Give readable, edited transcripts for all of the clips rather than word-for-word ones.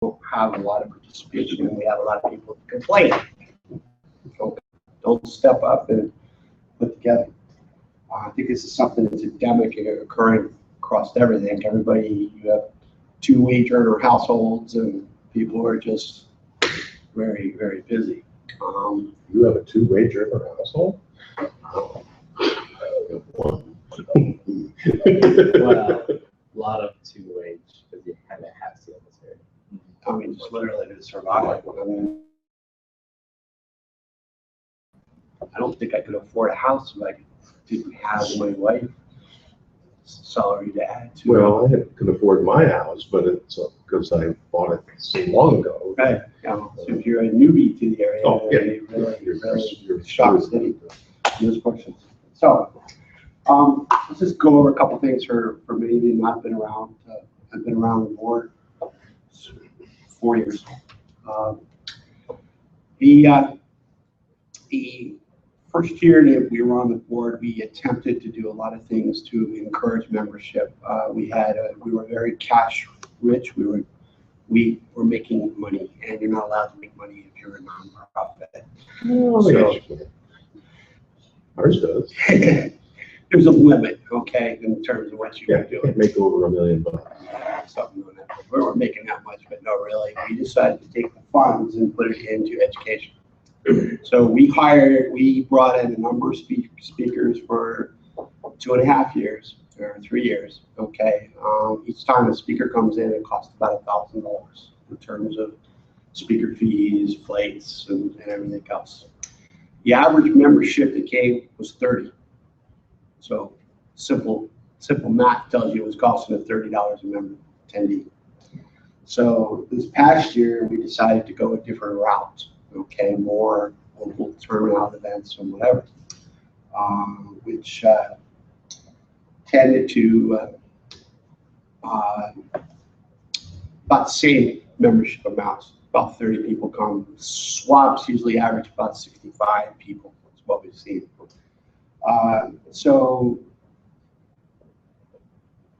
have a lot of participation, and we have a lot of people complain. So don't step up and put together. I think this is something that's endemic and occurring across everything. Everybody, you have 2 wage earner households, and people are just very, very busy. You have a 2 wage earner household? Well, a lot of 2 wage, because you kind of have to in this area. I mean, just literally to survive. I mean, I don't think I could afford a house if I didn't have my wife's salary to add to. Well, I can afford my house, but it's because I bought it so long ago. Right. So if you're a newbie to the area, Oh, yeah. you're shocked city in this portion. So let's just go over a couple things for many of you not been around. I've been around the board 4 years. The first year that we were on the board, we attempted to do a lot of things to encourage membership. We were very cash rich. We were making money, and you're not allowed to make money if you're a nonprofit. Oh, so, ours does. There's a limit, okay, in terms of what you can do. Can't make over $1 million. Something like that. We weren't making that much, but no, really. We decided to take the funds and put it into education. So we brought in a number of speakers for 2.5 years or 3 years. Okay, each time a speaker comes in, it costs about $1,000 in terms of speaker fees, flights, and everything else. The average membership that came was 30. So simple math tells you it was costing us $30 a member attendee. So this past year, we decided to go a different route. Okay, more local turnout events and whatever, which tended to about the same membership amounts. About 30 people come. Swaps usually average about 65 people. That's what we've seen. So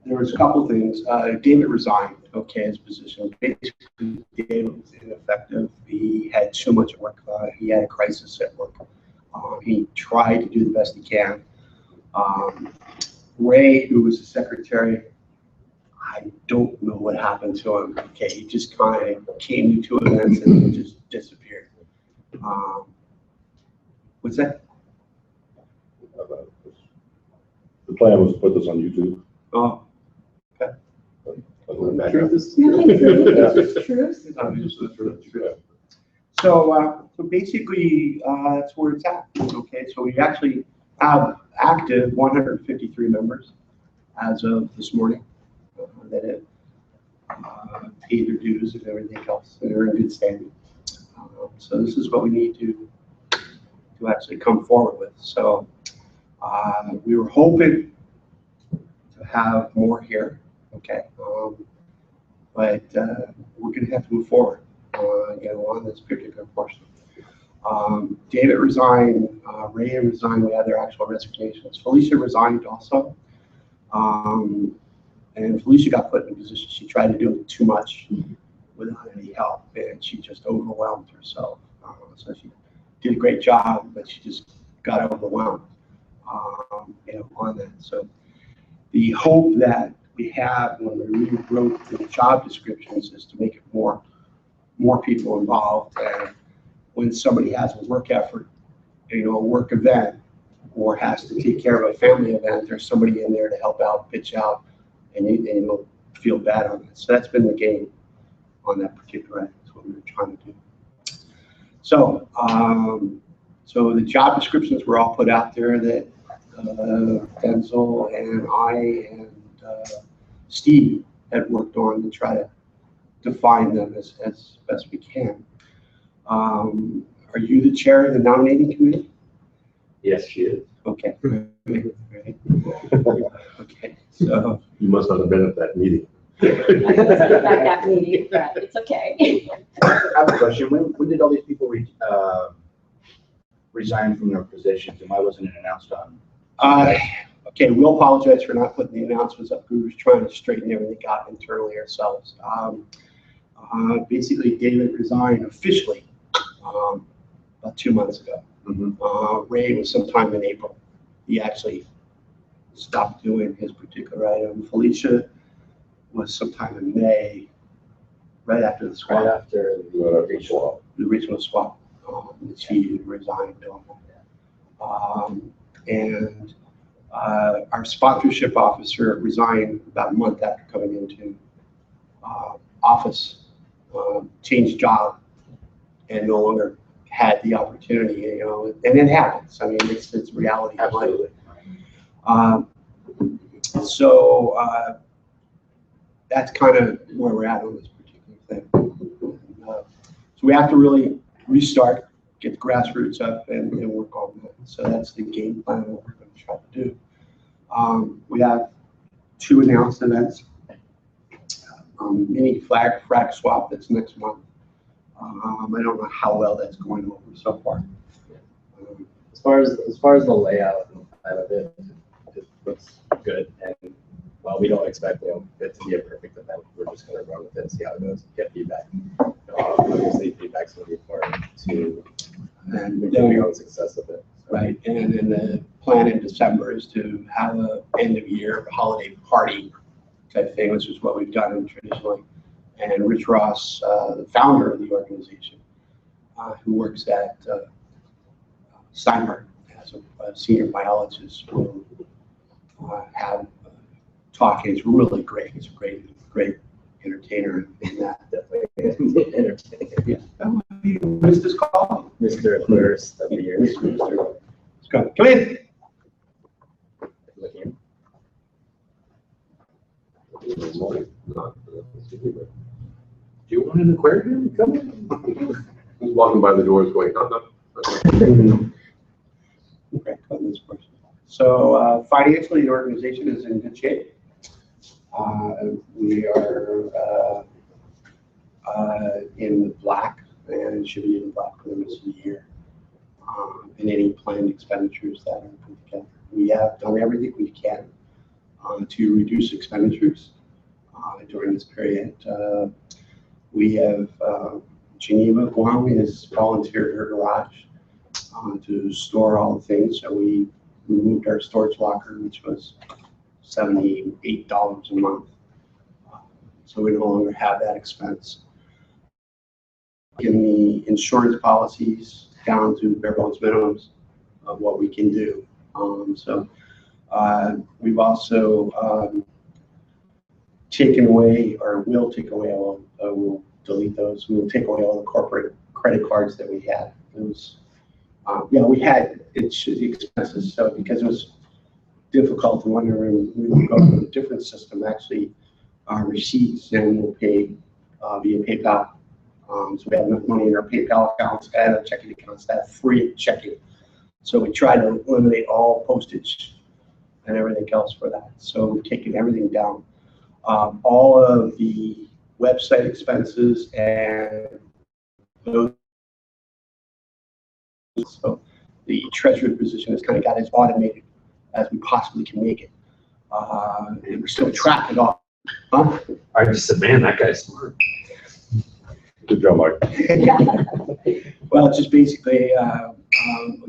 there was a couple things. David resigned, okay, his position. Basically, David was ineffective. He had too much work. He had a crisis at work. He tried to do the best he can. Ray, who was the secretary, I don't know what happened to him. Okay, he just kind of came to 2 events and just disappeared. What's that? The plan was to put this on YouTube. Oh, okay. So basically, that's where it's at. Okay, so we actually have active 153 members as of this morning that have paid their dues and everything else. They're in good standing. So this is what we need to actually come forward with. So we were hoping to have more here. Okay, but we're going to have to move forward, on this particular portion. David resigned, Ray resigned. We had their actual resignations. Felicia resigned also, and Felicia got put in a position. She tried to do too much without any help, and she just overwhelmed herself. So she did a great job, but she just got overwhelmed, on that. So the hope that we have when we rewrote the job descriptions is to make it more people involved. And when somebody has a work effort, a work event, or has to take care of a family event, there's somebody in there to help out, pitch out, and you feel bad on it. So that's been the game on that particular end. That's what we were trying to do. So, so the job descriptions were all put out there that Denzel and I and Steve had worked on to try to define them as best we can. Are you the chair of the nominating committee? Yes, she is. Okay. Okay. So You must not have been at that meeting. I wasn't at that meeting, but it's okay. I have a question. When did all these people resign from their positions, and why wasn't it announced on? Okay, we'll apologize for not putting the announcements up. We were trying to straighten everything out internally ourselves. Basically, David resigned officially about 2 months ago. Ray was sometime in April. He actually stopped doing his particular item. Felicia was sometime in May, right after the swap. Right after the regional. The regional swap. She resigned. And our sponsorship officer resigned about a month after coming into office, changed job, and no longer had the opportunity, you know, and it happens. I mean, it's reality of life. So that's kind of where we're at on this particular thing. So we have to really restart, get the grassroots up, and work on that. So that's the game plan, what we're going to try to do. We have 2 announced events. Mini frag swap that's next month. I don't know how well that's going over so far. As far as the layout and plan of it, it looks good. And while we don't expect it to be a perfect event, we're just going to run with it and see how it goes. Get feedback. Obviously, feedback's going to be important to improve on success of it. Right, and then the plan in December is to have a end of year holiday party type thing, which is what we've done traditionally. And Rich Ross, the founder of the organization, who works at Steinberg as a senior biologist, will have talking. He's really great. He's a great entertainer in that. Definitely entertaining. Yeah. Oh, you missed this call. Mr. First of the year. Come in. Looking. Do you want an aquarium? Come in. Who's walking by the doors going, Okay, this person. So financially, the organization is in good shape. We are in the black, and should be in the black for the rest of the year. And any planned expenditures that are put together. We have done everything we can to reduce expenditures during this period. We have Geneva Guam has volunteered her garage to store all the things. So we removed our storage locker, which was $78 a month. So we no longer have that expense. In the insurance policies, down to bare bones minimums of what we can do. We've also taken away, or will take away, we'll delete those. We will take away all the corporate credit cards that we had. It was, we had expenses. So because it was difficult to wonder, we would go to a different system. Actually, our receipts and we'll pay via PayPal. So we have enough money in our PayPal accounts and our checking accounts that have free checking. So we try to eliminate all postage and everything else for that. So we've taken everything down. All of the website expenses and those. So the treasury position has kind of got as automated as we possibly can make it. And we're still tracking it all. Huh? I just said, man, that guy's smart. Good job, Mike. Well, it's just basically, I'll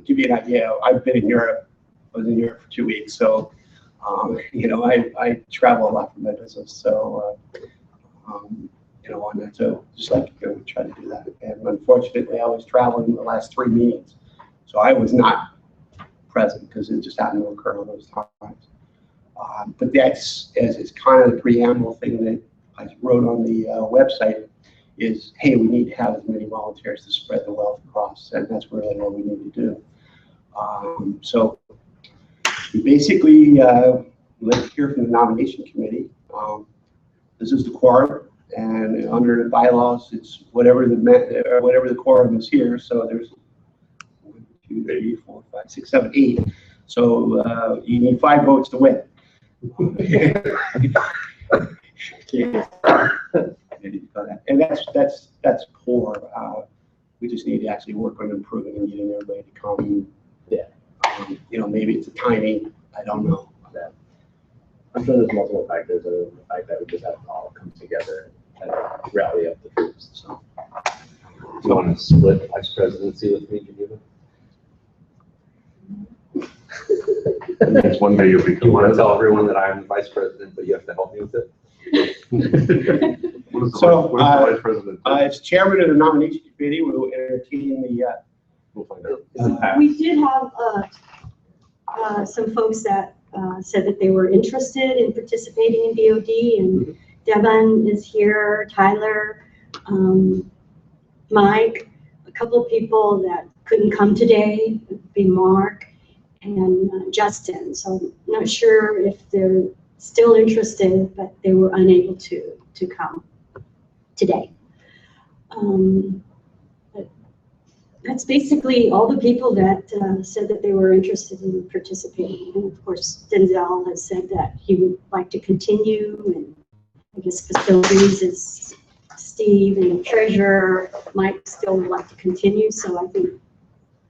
give you an idea. I've been in Europe. I was in Europe for 2 weeks. So, I travel a lot for my business. So, on that. So just like, we try to do that. And unfortunately, I was traveling in the last 3 meetings. So I was not present because it just happened to occur on those times. But that's, as it's kind of the preamble thing that I wrote on the website, is, hey, we need to have as many volunteers to spread the wealth across, and that's really what we need to do. So we basically let's hear from the nomination committee. This is the quorum, and under the bylaws, it's whatever the quorum is here. So there's 1, 2, 3, 4, 5, 6, 7, 8. So you need 5 votes to win. And that's poor. We just need to actually work on improving and getting everybody to come. Yeah. Maybe it's the timing. I don't know. Yeah. I'm sure there's multiple factors. The fact that we just have to all come together kind of rally up the troops. So You want to split vice presidency with me, Geneva? Next one day you'll be. you want to tell everyone that I'm the vice president, but you have to help me with it? What is the So, vice president? As chairman of the nomination committee, we will entertain the, We'll find out. We did have some folks that said that they were interested in participating in BOD, and Devon is here, Tyler, Mike, a couple of people that couldn't come today, would be Mark and Justin. So I'm not sure if they're still interested, but they were unable to come today. But that's basically all the people that said that they were interested in participating. And of course, Denzel has said that he would like to continue, and I guess facilities is Steve, and treasurer Mike still would like to continue. So I think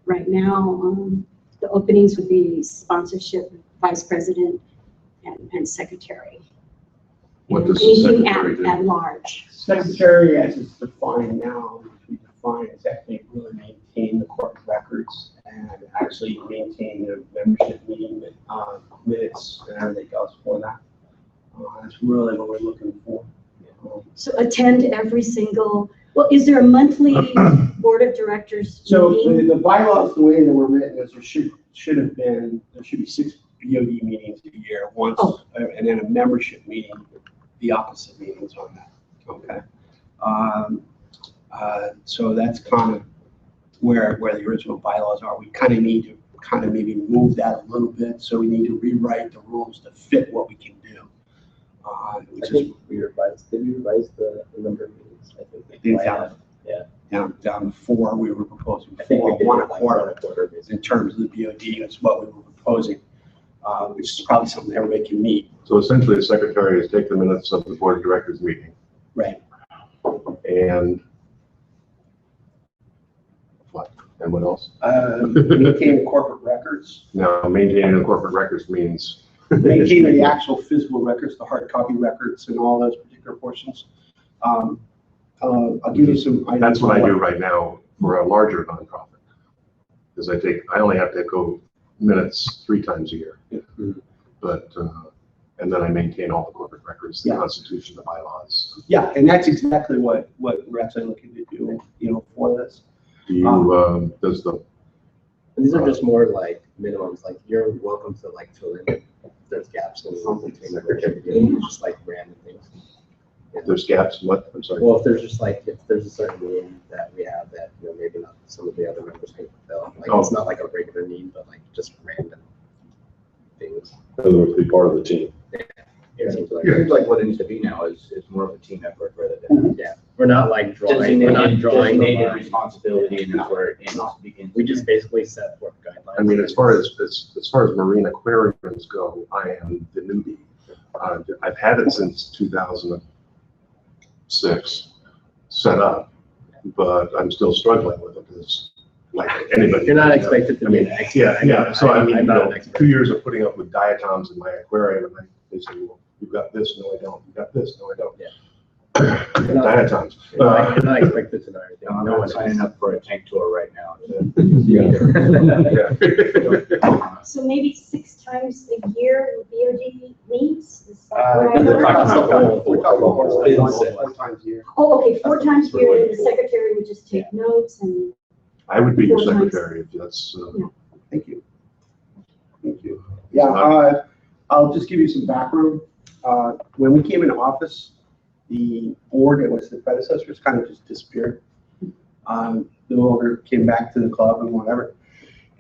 right now the openings would be sponsorship, vice president, and secretary. What does the Anything secretary do? at large. secretary as it's defined now, which we define as actually really maintain the corporate records and actually maintain the membership meeting minutes and everything else for that. That's really what we're looking for. So attend every single, well, is there a monthly board of directors So meeting? the bylaws, the way they were written is there should have been, there should be 6 BOD meetings a year, once, and then a membership meeting, the opposite meetings on that, okay? So that's kind of where the original bylaws are. We kind of need to kind of maybe move that a little bit, so we need to rewrite the rules to fit what we can do. I Which is think we revised, did we revise the number of meetings? I think we down to 4, we were proposing I think we 4, did 1 it a like quarter. 1 a quarter, basically. In terms of the BOD, that's what we were proposing, which is probably something everybody can meet. So essentially, the secretary is take the minutes of the board of directors meeting Right. and what? And what else? Maintain the corporate records, Now, maintaining the corporate records means. maintain the actual physical records, the hard copy records and all those particular portions. I'll give you some items. That's what I do right now for a larger nonprofit. Because I only have to go minutes 3 times a year. But, and then I maintain all the corporate records, the Yeah. Constitution, the bylaws. Yeah, and that's exactly what we're actually looking to do, for this. Do you, does the, And these are just more like minimums, like you're welcome to like fill in if there's gaps in between secretary, just like random things. there's gaps, what, I'm sorry. Well, if there's a certain need that we have that, maybe not some of the other members can fulfill, like it's not like a regular need, but like just random things. In other words, be part of the team. It seems like- It seems like what it needs to be now is more of a team effort rather than Yeah, we're not like drawing, we're not drawing the designated line. responsibility, and that's where it begins. We just basically set forth guidelines. I mean, as far as marine aquariums go, I am the newbie. I've had it since 2006 set up, but I'm still struggling with it because like anybody. You're not expected to be an expert. Yeah, so I mean, I'm not an expert. 2 years of putting up with diatoms in my aquarium, and they say, well, you've got this, no, I don't, you've got this, no, I don't. Yeah. Diatoms. You're not expected to know everything. I'm No one not signing is. up for a tank tour right now. Yeah. So maybe 6 times a year BOD meets? Is that what I We're heard? talking about We're four talking times a year. Oh, okay, 4 times a year, and the secretary would just take notes and, I would be your 4 times. secretary if that's, Thank you. Thank you. Yeah, I'll just give you some background. When we came into office, the board that was the predecessors kind of just disappeared. The owner came back to the club and whatever,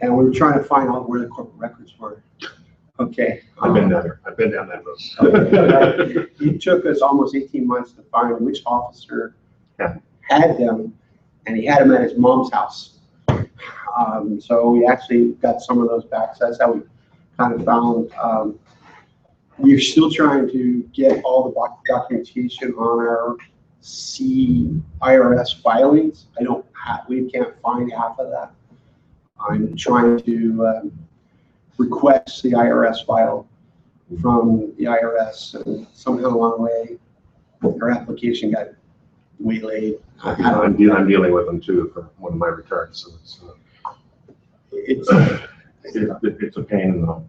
and we were trying to find out where the corporate records were. Okay. I've been down that road. It took us almost 18 months to find which officer had them, and he had them at his mom's house. So we actually got some of those back. So that's how we kind of found. We're still trying to get all the documentation on our IRS filings. We can't find half of that. I'm trying to request the IRS file from the IRS, and somehow along the way, our application got waylaid. I'm dealing with them too for one of my returns, so it's a pain in the,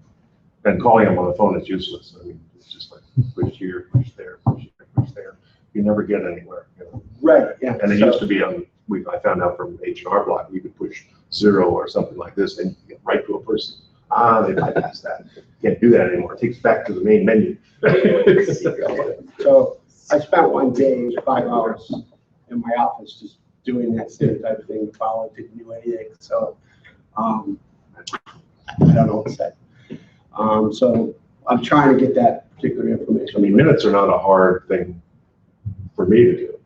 and calling them on the phone is useless. I mean, it's just like push here, push there, push here, push there. You never get anywhere, you know? Right, yeah. And it So- used to be on, I found out from H&R Block, you could push 0 or something like this and you get right to a person. They bypass that. Can't do that anymore. It takes back to the main menu. So I spent one day, 5 hours in my office just doing that same type of thing. The follow didn't do anything. So I don't know what to say. So I'm trying to get that particular information. I mean, minutes are not a hard thing for me to do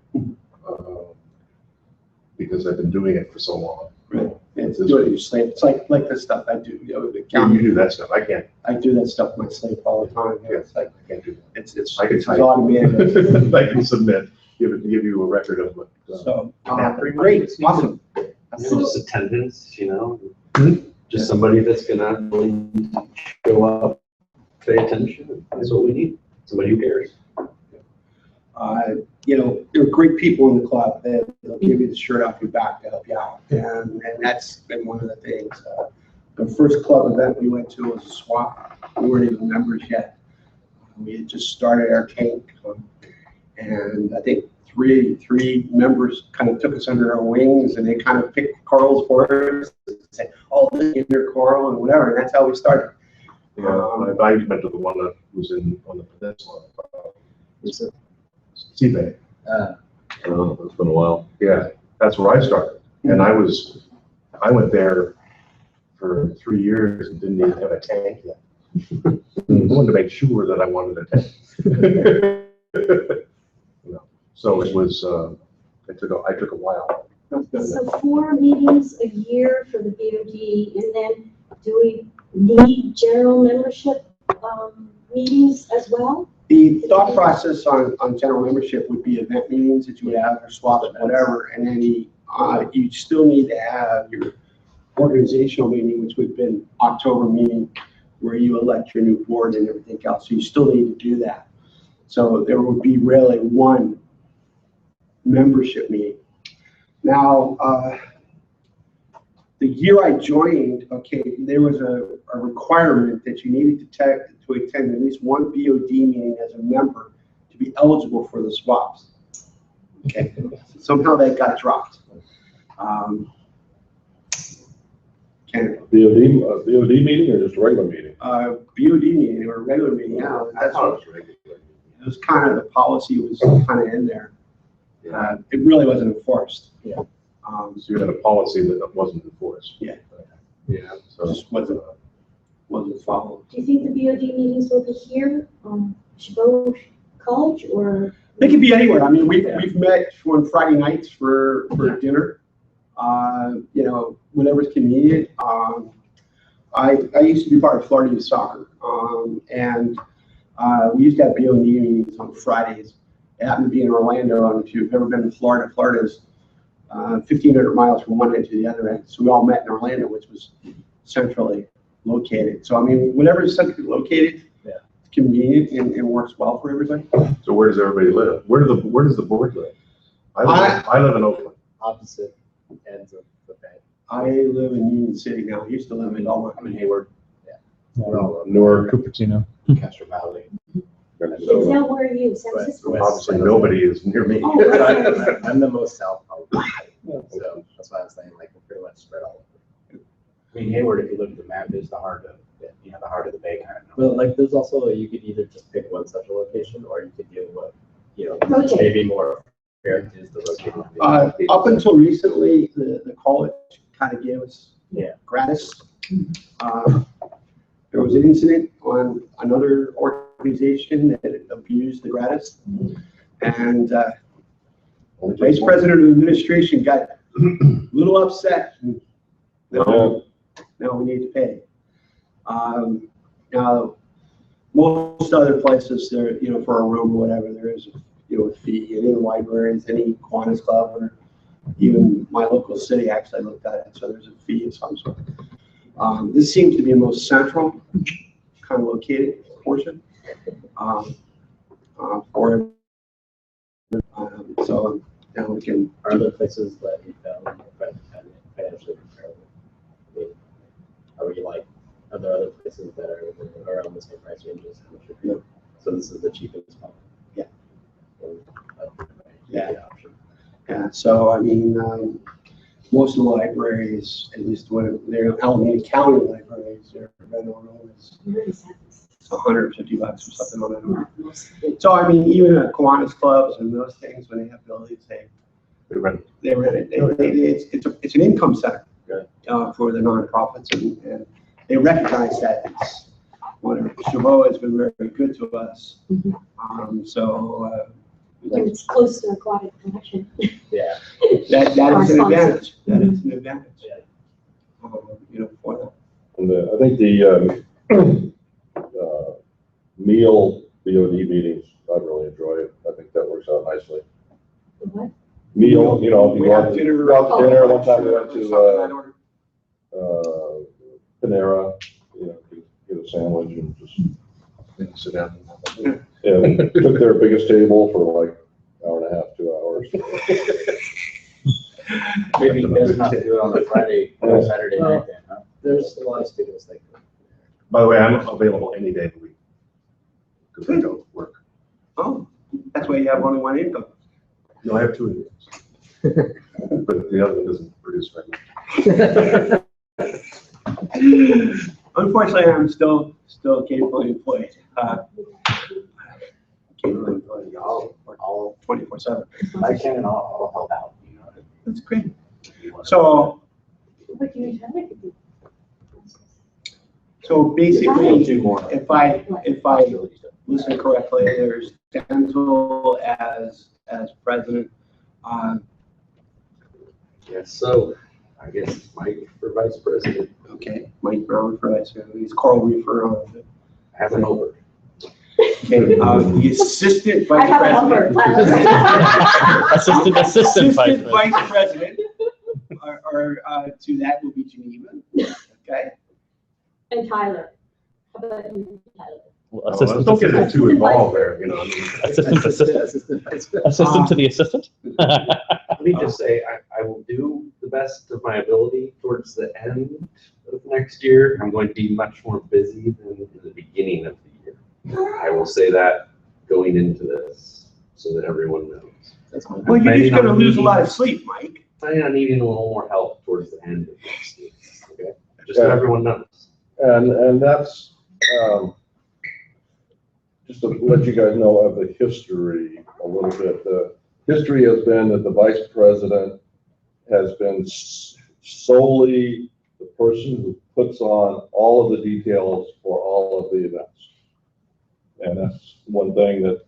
because I've been doing it for so long. Right. It's do it your slave. It's like this stuff I do. You know, the You county. do that stuff. I can't. I do that stuff with my slave all the time. You know, it's like I can't do that. it's I can type. automated. I can submit, give you a record of what. So great, awesome. Just attendance, you know, Hmm? just somebody that's gonna really show up, pay attention. That's what we need. Somebody who cares. You know, there are great people in the club. They'll give you the shirt off your back to help you out, and that's been one of the things. The first club event we went to was a swap. We weren't even members yet. We had just started our tank, and I think three members kind of took us under our wings, and they kind of picked corals for us. Say, "Oh, this is your coral," and whatever. And that's how we started. I went to the one that was on the peninsula. Sea Bay. Oh, it's been a while. Yeah, that's where I started. And I went there for 3 years and didn't even have a tank yet. I wanted to make sure that I wanted a tank. You know, so it was, I took a while. So 4 meetings a year for the BOD, and then do we need general membership meetings as well? The thought process on general membership would be event meetings that you would have, or swaps, whatever, and then you still need to have your organizational meeting, which would have been October meeting, where you elect your new board and everything else. So you still need to do that. So there would be really one membership meeting. Now, the year I joined, okay, there was a requirement that you needed to attend at least one BOD meeting as a member to be eligible for the swaps. Okay, somehow that got dropped. BOD meeting or just a regular meeting? BOD meeting or a regular meeting, yeah, I thought it was regular. it was kind of, the policy was kind of in there. It really wasn't enforced. Yeah. So So you had a policy that wasn't enforced. Yeah. Yeah. So just wasn't followed. Do you think the BOD meetings will be here on Chabot College, or? They could be anywhere. I mean, we've met on Friday nights for dinner. You know, whenever's convenient. I used to be part of Florida Youth Soccer, and we used to have BOD meetings on Fridays. It happened to be in Orlando, and if you've ever been to Florida, Florida's 1,500 miles from one end to the other end. So we all met in Orlando, which was centrally located. So I mean, whenever it's centrally located, it's convenient and works well for everybody. So where does everybody live? Where does the board live? I live in Oakland. Opposite ends of the bay. I live in Union City now. I used to live in Belmont. I'm in Hayward, Newark, Cupertino. Castro Valley. Denzel, where are you, San Francisco? Obviously, nobody is near me. Oh, okay. I'm the most south, probably. So that's why I was saying, like, we're pretty much spread all over. I mean, Hayward, if you look at the map, is the heart of, the heart of the bay kind of. Well, like, there's also, you could either just pick one central location, or you could do what, Rotate. maybe more fair is the location. Up until recently, the college kind of gave us gratis. There was an incident on another organization that abused the gratis, and the vice president of administration got a little upset. Now we need to pay. Now, most other places, there, for a room or whatever, there is a fee. Any of the libraries, any Kiwanis Club, or even my local city actually looked at it, so there's a fee of some sort. This seems to be the most central, kind of located portion for it. So Now we can, Are other places that you found financially comparable? I mean, are we like, are there other places that are around the same price ranges? How much are you? So this is the cheapest one? Yeah. Yeah. yeah, so I mean, most of the libraries, at least when they're Alameda County libraries, their rental room is $150 or something on that. So I mean, even at Kiwanis clubs and those things, when they have buildings, they rent it. It's an income center for the nonprofits, and they recognize that. It's whatever. Chabot has been very good to us. And it's close to aquatic collection. Yeah. That is an advantage. That is an advantage. For them. And I think the meal BOD meetings, I really enjoy it. I think that works out nicely. What? Meal, you know, We have dinner. go out to dinner. One time we went to Panera, you know, get a sandwich and just sit down. and took their biggest table for like an hour and a half, 2 hours. Maybe you guys not do it on a Friday or Saturday night then, huh? There's a lot of students like that. By the way, I'm available any day of the week. Because I don't work. Oh, that's why you have only one income. No, I have 2 incomes. But the other one doesn't produce very much. Unfortunately, I'm still capably employed. Capably employed. All 24/7. I can, and I'll help out, you know. That's great. So basically, Do more. if I listen correctly, there's dental as president. Yes, so I guess Mike for vice president. Okay, Mike Brown for vice president. He's Carl Reefer on it. Have an over. Okay, the assistant I vice have a number. president. Assistant vice president. vice president, or to that will be Geneva. Okay. And Tyler. How about you, Tyler? Well, Don't get too involved there, you know. I mean, Assistant to the assistant? Let me just say, I will do the best of my ability towards the end of next year. I'm going to be much more busy than in the beginning of the year. I will say that going into this so that everyone knows. Well, you're just gonna lose a lot of sleep, Mike. Planning on needing a little more help towards the end of next year, okay? Just so everyone knows. And that's, just to let you guys know of the history a little bit. The history has been that the vice president has been solely the person who puts on all of the details for all of the events. And that's one thing that.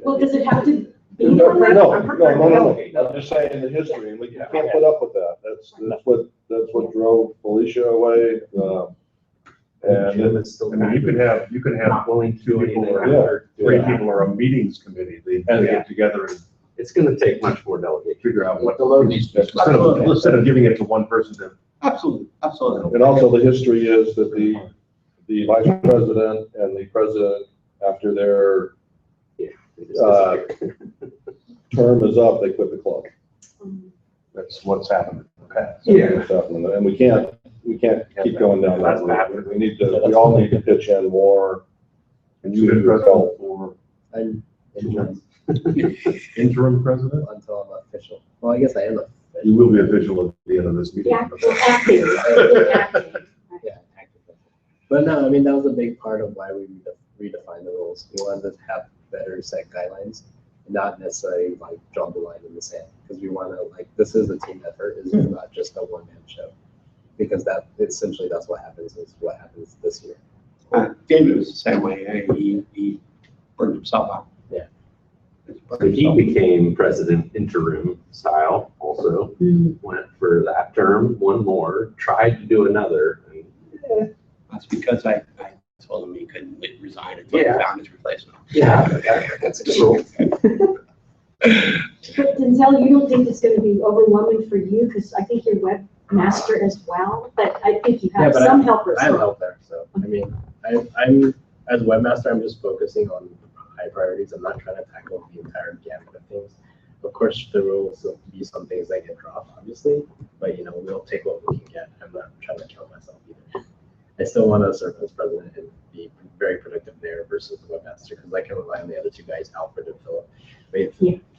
Well, does it have to be? No. I'm just saying the history, and we can't put up with that. That's what drove Felicia away. And Jim is still I mean, you can have not willing to do 2 people anything. or 3 people or a meetings committee. They get together and It's gonna take much more delegation. figure out what the load needs to be. Instead of giving it to one person to. Absolutely. And also the history is that the vice president and the president, after their term is up, they quit the club. That's what's happened in the past. And we can't keep going down that road. We all need to pitch in more. And you've been president for I'm interim interim president? until I'm official. Well, I guess I am official. You will be official at the end of this meeting. Yeah, acting. Yeah, active. But no, I mean, that was a big part of why we redefined the rules. We wanted to have better set guidelines, not necessarily like draw the line in the sand. Because we want to, like, this is a team effort. This is not just a one-man show. Because that essentially that's what happens this year. David was the same way. He burned himself out. Yeah. So he became president interim style also, went for that term, one more, tried to do another. And, That's because I told him he couldn't resign until he found his replacement. that's true. But Denzel, you don't think it's gonna be overwhelming for you, because I think you're webmaster as well, but I think you have some helpers. I have help there, so I mean, I'm as webmaster, I'm just focusing on high high priorities. I'm not trying to tackle the entire gamut of things. Of course, there will still be some things that get dropped, obviously, but we'll take what we can get. I'm not trying to kill myself either. I still want to serve as president and be very productive there versus the webmaster, because I can rely on the other two guys, Alfred and Philip.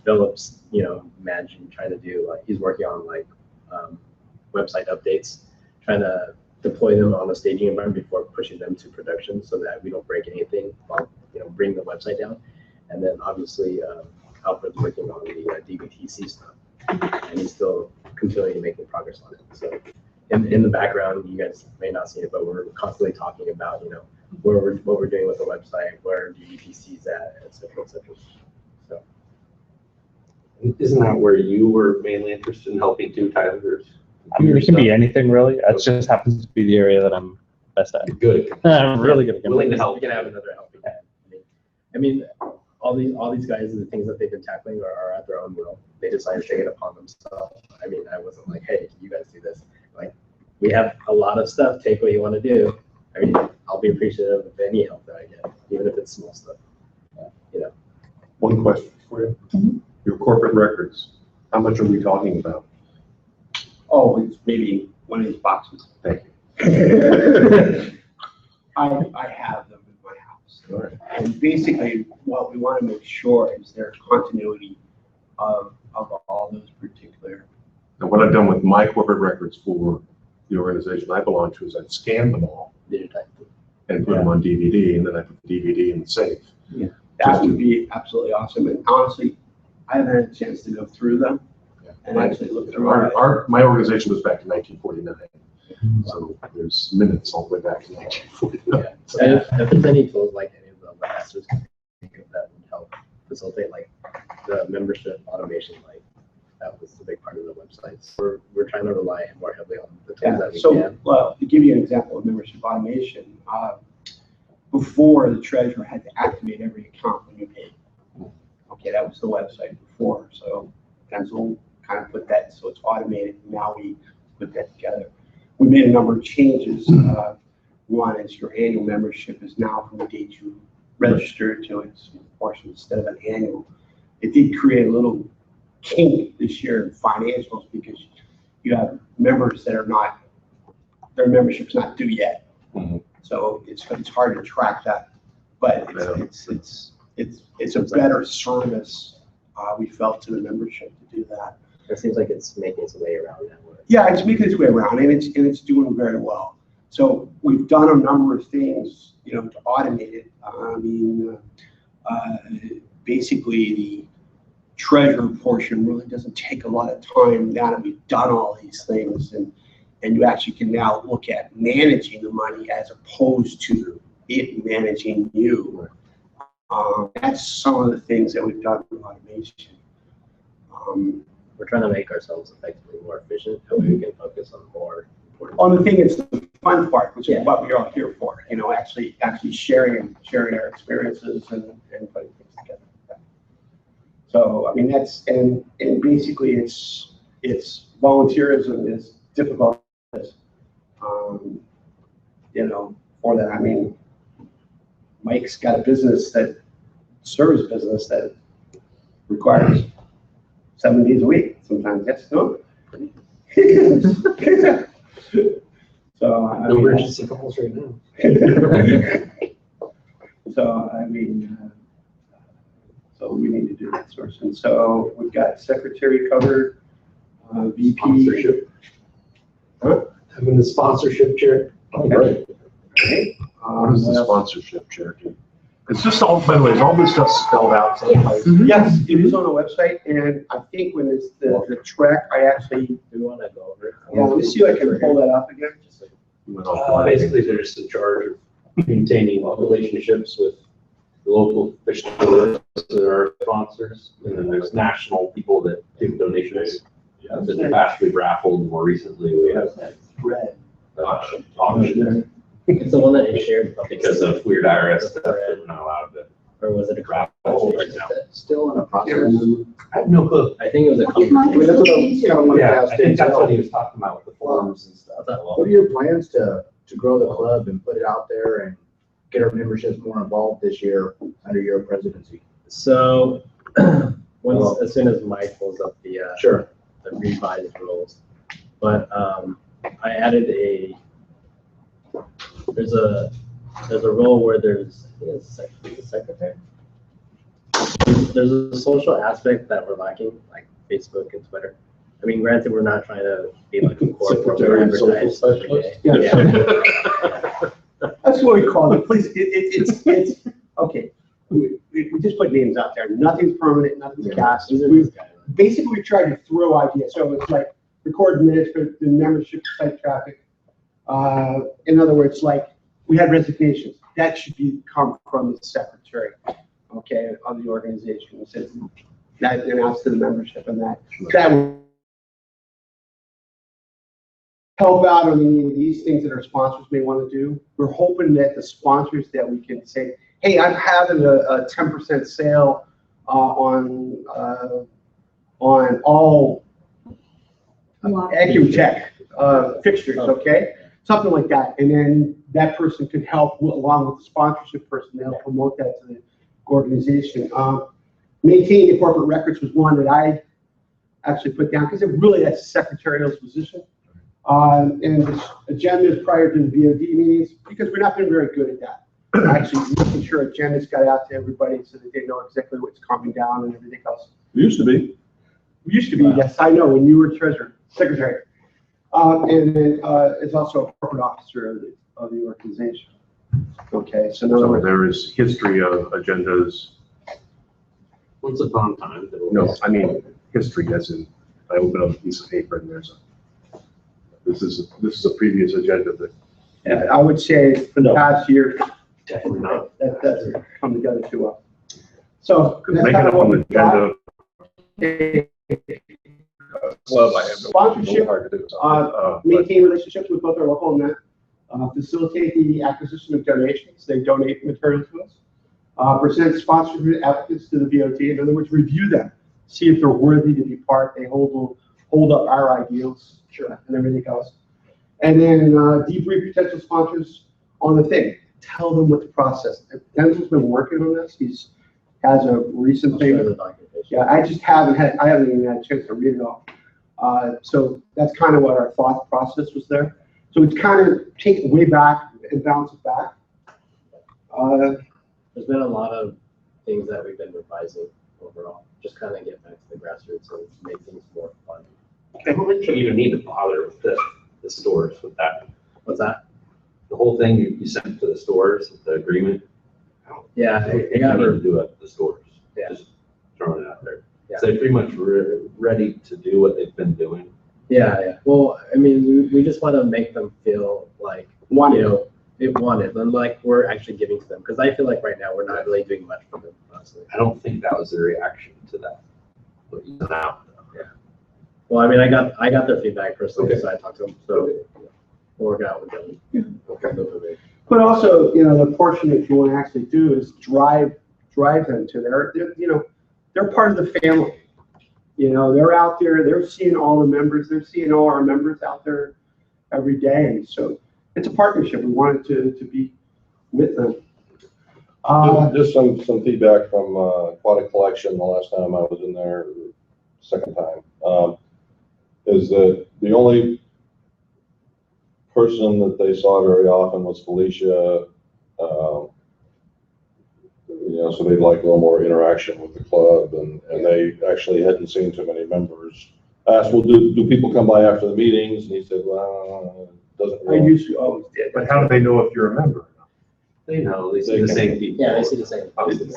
Philip's, managing, trying to do, he's working on website updates, trying to deploy them on a staging environment before pushing them to production so that we don't break anything while, bring the website down. And then obviously, Alfred's working on the DBTC stuff, and he's still continually making progress on it. So in the background, you guys may not see it, but we're constantly talking about, what we're doing with the website, where DBTC's at, et cetera, et cetera. So. Isn't that where you were mainly interested in helping too, Tyler? I mean, it can be anything really. It just happens to be the area that I'm best at. Good. I'm really good at it. Willing to help. We can have another helping hand. I mean, all these guys and the things that they've been tackling are at their own will. They decided to take it upon themselves. I mean, I wasn't like, hey, you guys do this. Like, we have a lot of stuff. Take what you want to do. I mean, I'll be appreciative of any help that I get, even if it's small stuff. One question for you. Your corporate records, how much are we talking about? Oh, it's maybe one of these boxes. Thank you. I have them in my house. All right. And basically, what we want to make sure is there's continuity of all those particular. And what I've done with my corporate records for the organization I belong to is I've scanned them all and put them on DVD, and then I put the DVD in the safe. Yeah, that would be absolutely awesome. And honestly, I haven't had a chance to go through them and actually look through My organization was back in 1949. So there's minutes all the way back to 1949. Yeah. And if there's any tools like any of the webmasters can think of that would help facilitate, like the membership automation, like that was a big part of the websites. We're trying to rely more heavily on the tools that we can. Well, to give you an example of membership automation, before the treasurer had to activate every account when you paid. Okay, that was the website before. So Pencil kind of put that so it's automated. Now we put that together. We made a number of changes. One is your annual membership is now from the date you registered to its portion instead of an annual. It did create a little kink this year in financials because you have members that are not, their membership's not due yet. Mm-hmm. So it's hard to track that, but it's a better service we felt to the membership to do that. It seems like it's making its way around that way. Yeah, it's making its way around, and it's doing very well. So we've done a number of things, to automate it. I mean, basically the treasurer portion really doesn't take a lot of time now that we've done all these things, and you actually can now look at managing the money as opposed to it managing you. That's some of the things that we've done with automation. We're trying to make ourselves effectively more efficient, so we can focus on more important. On the thing, it's the fun part, which is what we're all here for. Actually sharing our experiences and putting things together. So I mean and basically it's volunteerism is difficult. For that. I mean, Mike's got a service business that requires 7 days a week, sometimes, yes, no? So, I mean, emergency calls right now. So, I mean, so we need to do that sort of thing. So we've got secretary covered, VP. Sponsorship. Huh? Having the sponsorship chair. Okay. What is the sponsorship charity? It's just all, by the way, is all this stuff spelled out someplace? Yes, it is on the website, and I think when it's the track, I actually, Do we want to go over it? yeah, let me see if I can pull that up again. We went off Basically, they're just in charge of maintaining relationships with the local fish stores that are sponsors, and then there's national people that give donations. In the past, we've raffled. More recently, we have Red. auction It's the one that is shared. publicly. because of weird IRS stuff that we're not allowed to Or was it a crowd? raffle right now. Still in a process. I have no clue. I think it was a Look at mine. company. Well, that's what I'm kind of wanting to Yeah, ask I think that's Denzel. what he was talking about with the forums and stuff. I thought, What are your plans to grow the club and put it out there and get our memberships more involved this year under your presidency? So, as soon as Mike pulls up the Sure. the revised rules, but I added there's a role where there's secretary. There's a social aspect that we're lacking, like Facebook and Twitter. I mean, granted, we're not trying to be like a corporate Secretary and social advertise every day. Yeah. That's what we call it. Please, it's, okay. We just put names out there. Nothing's permanent, nothing's cast. Basically, we try to throw ideas. So it's like record minutes for the membership site traffic. In other words, like we had resignations. That should come from the secretary, okay, of the organization. So that announced to the membership and that. That would help out on any of these things that our sponsors may want to do. We're hoping that the sponsors that we can say, hey, I'm having a 10% sale on all AccuTech fixtures, okay? Something like that. And then that person could help along with the sponsorship person to help promote that to the organization. Maintaining the corporate records was one that I actually put down because really that's a secretarial position. And the agendas prior to the VOD meetings, because we're not been very good at that. Actually making sure agendas got out to everybody so that they know exactly what's coming down and everything else. We used to be. We used to be, yes, I know, when you were secretary. And then it's also a corporate officer of the organization. Okay, so in other So words, there is history of agendas. Once upon a time. No, I mean, history as in, I open up a piece of paper and there's this is a previous agenda that. and I would say for the past year, Definitely not. that doesn't come together too well. So. Because that's making kind up of what on the we've got. agenda. Club, I have Sponsorship, hard to do. Maintain relationships with both our local and that. Facilitate the acquisition of donations. They donate material to us. Present sponsored applicants to the VOT. In other words, review them. See if they're worthy to be part. They hold up our ideals, sure, and everything else. And then debrief potential sponsors on the thing. Tell them what the process. Denzel's been working on this. Has a recent thing. Yeah, I haven't even had a chance to read it all. So that's kind of what our thought process was there. So it's kind of take it way back and bounce it back. There's been a lot of things that we've been revising overall, just kind of get back to the grassroots and make things more fun. I don't think you even need to bother with the stores with that. What's that? The whole thing you sent to the stores, the agreement. Yeah, I think you need to do it at the stores. Yeah. Just throwing it out there. Yeah. So they're pretty much ready to do what they've been doing. Yeah. Well, I mean, we just want to make them feel like, they want it, and like we're actually giving to them. Because I feel like right now we're not really doing much for them, honestly. I don't think that was the reaction to that. What you sent out. Yeah. Well, I mean, I got their feedback personally, Okay. so I talked to them. So we'll work out with them. Yeah. Okay. But also, the portion that you want to actually do is drive them to they're part of the family. They're out there, they're seeing all the members, they're seeing all our members out there every day. So it's a partnership. We wanted to be with them. Just some feedback from Aquatic Collection the last time I was in there, second time, is that the only person that they saw very often was Felicia. So they'd like a little more interaction with the club, and they actually hadn't seen too many members. I asked, well, do people come by after the meetings? And he said, well, it doesn't I really. usually always did. But how do they know if you're a member? They know, they see the same people. Yeah, they see the same.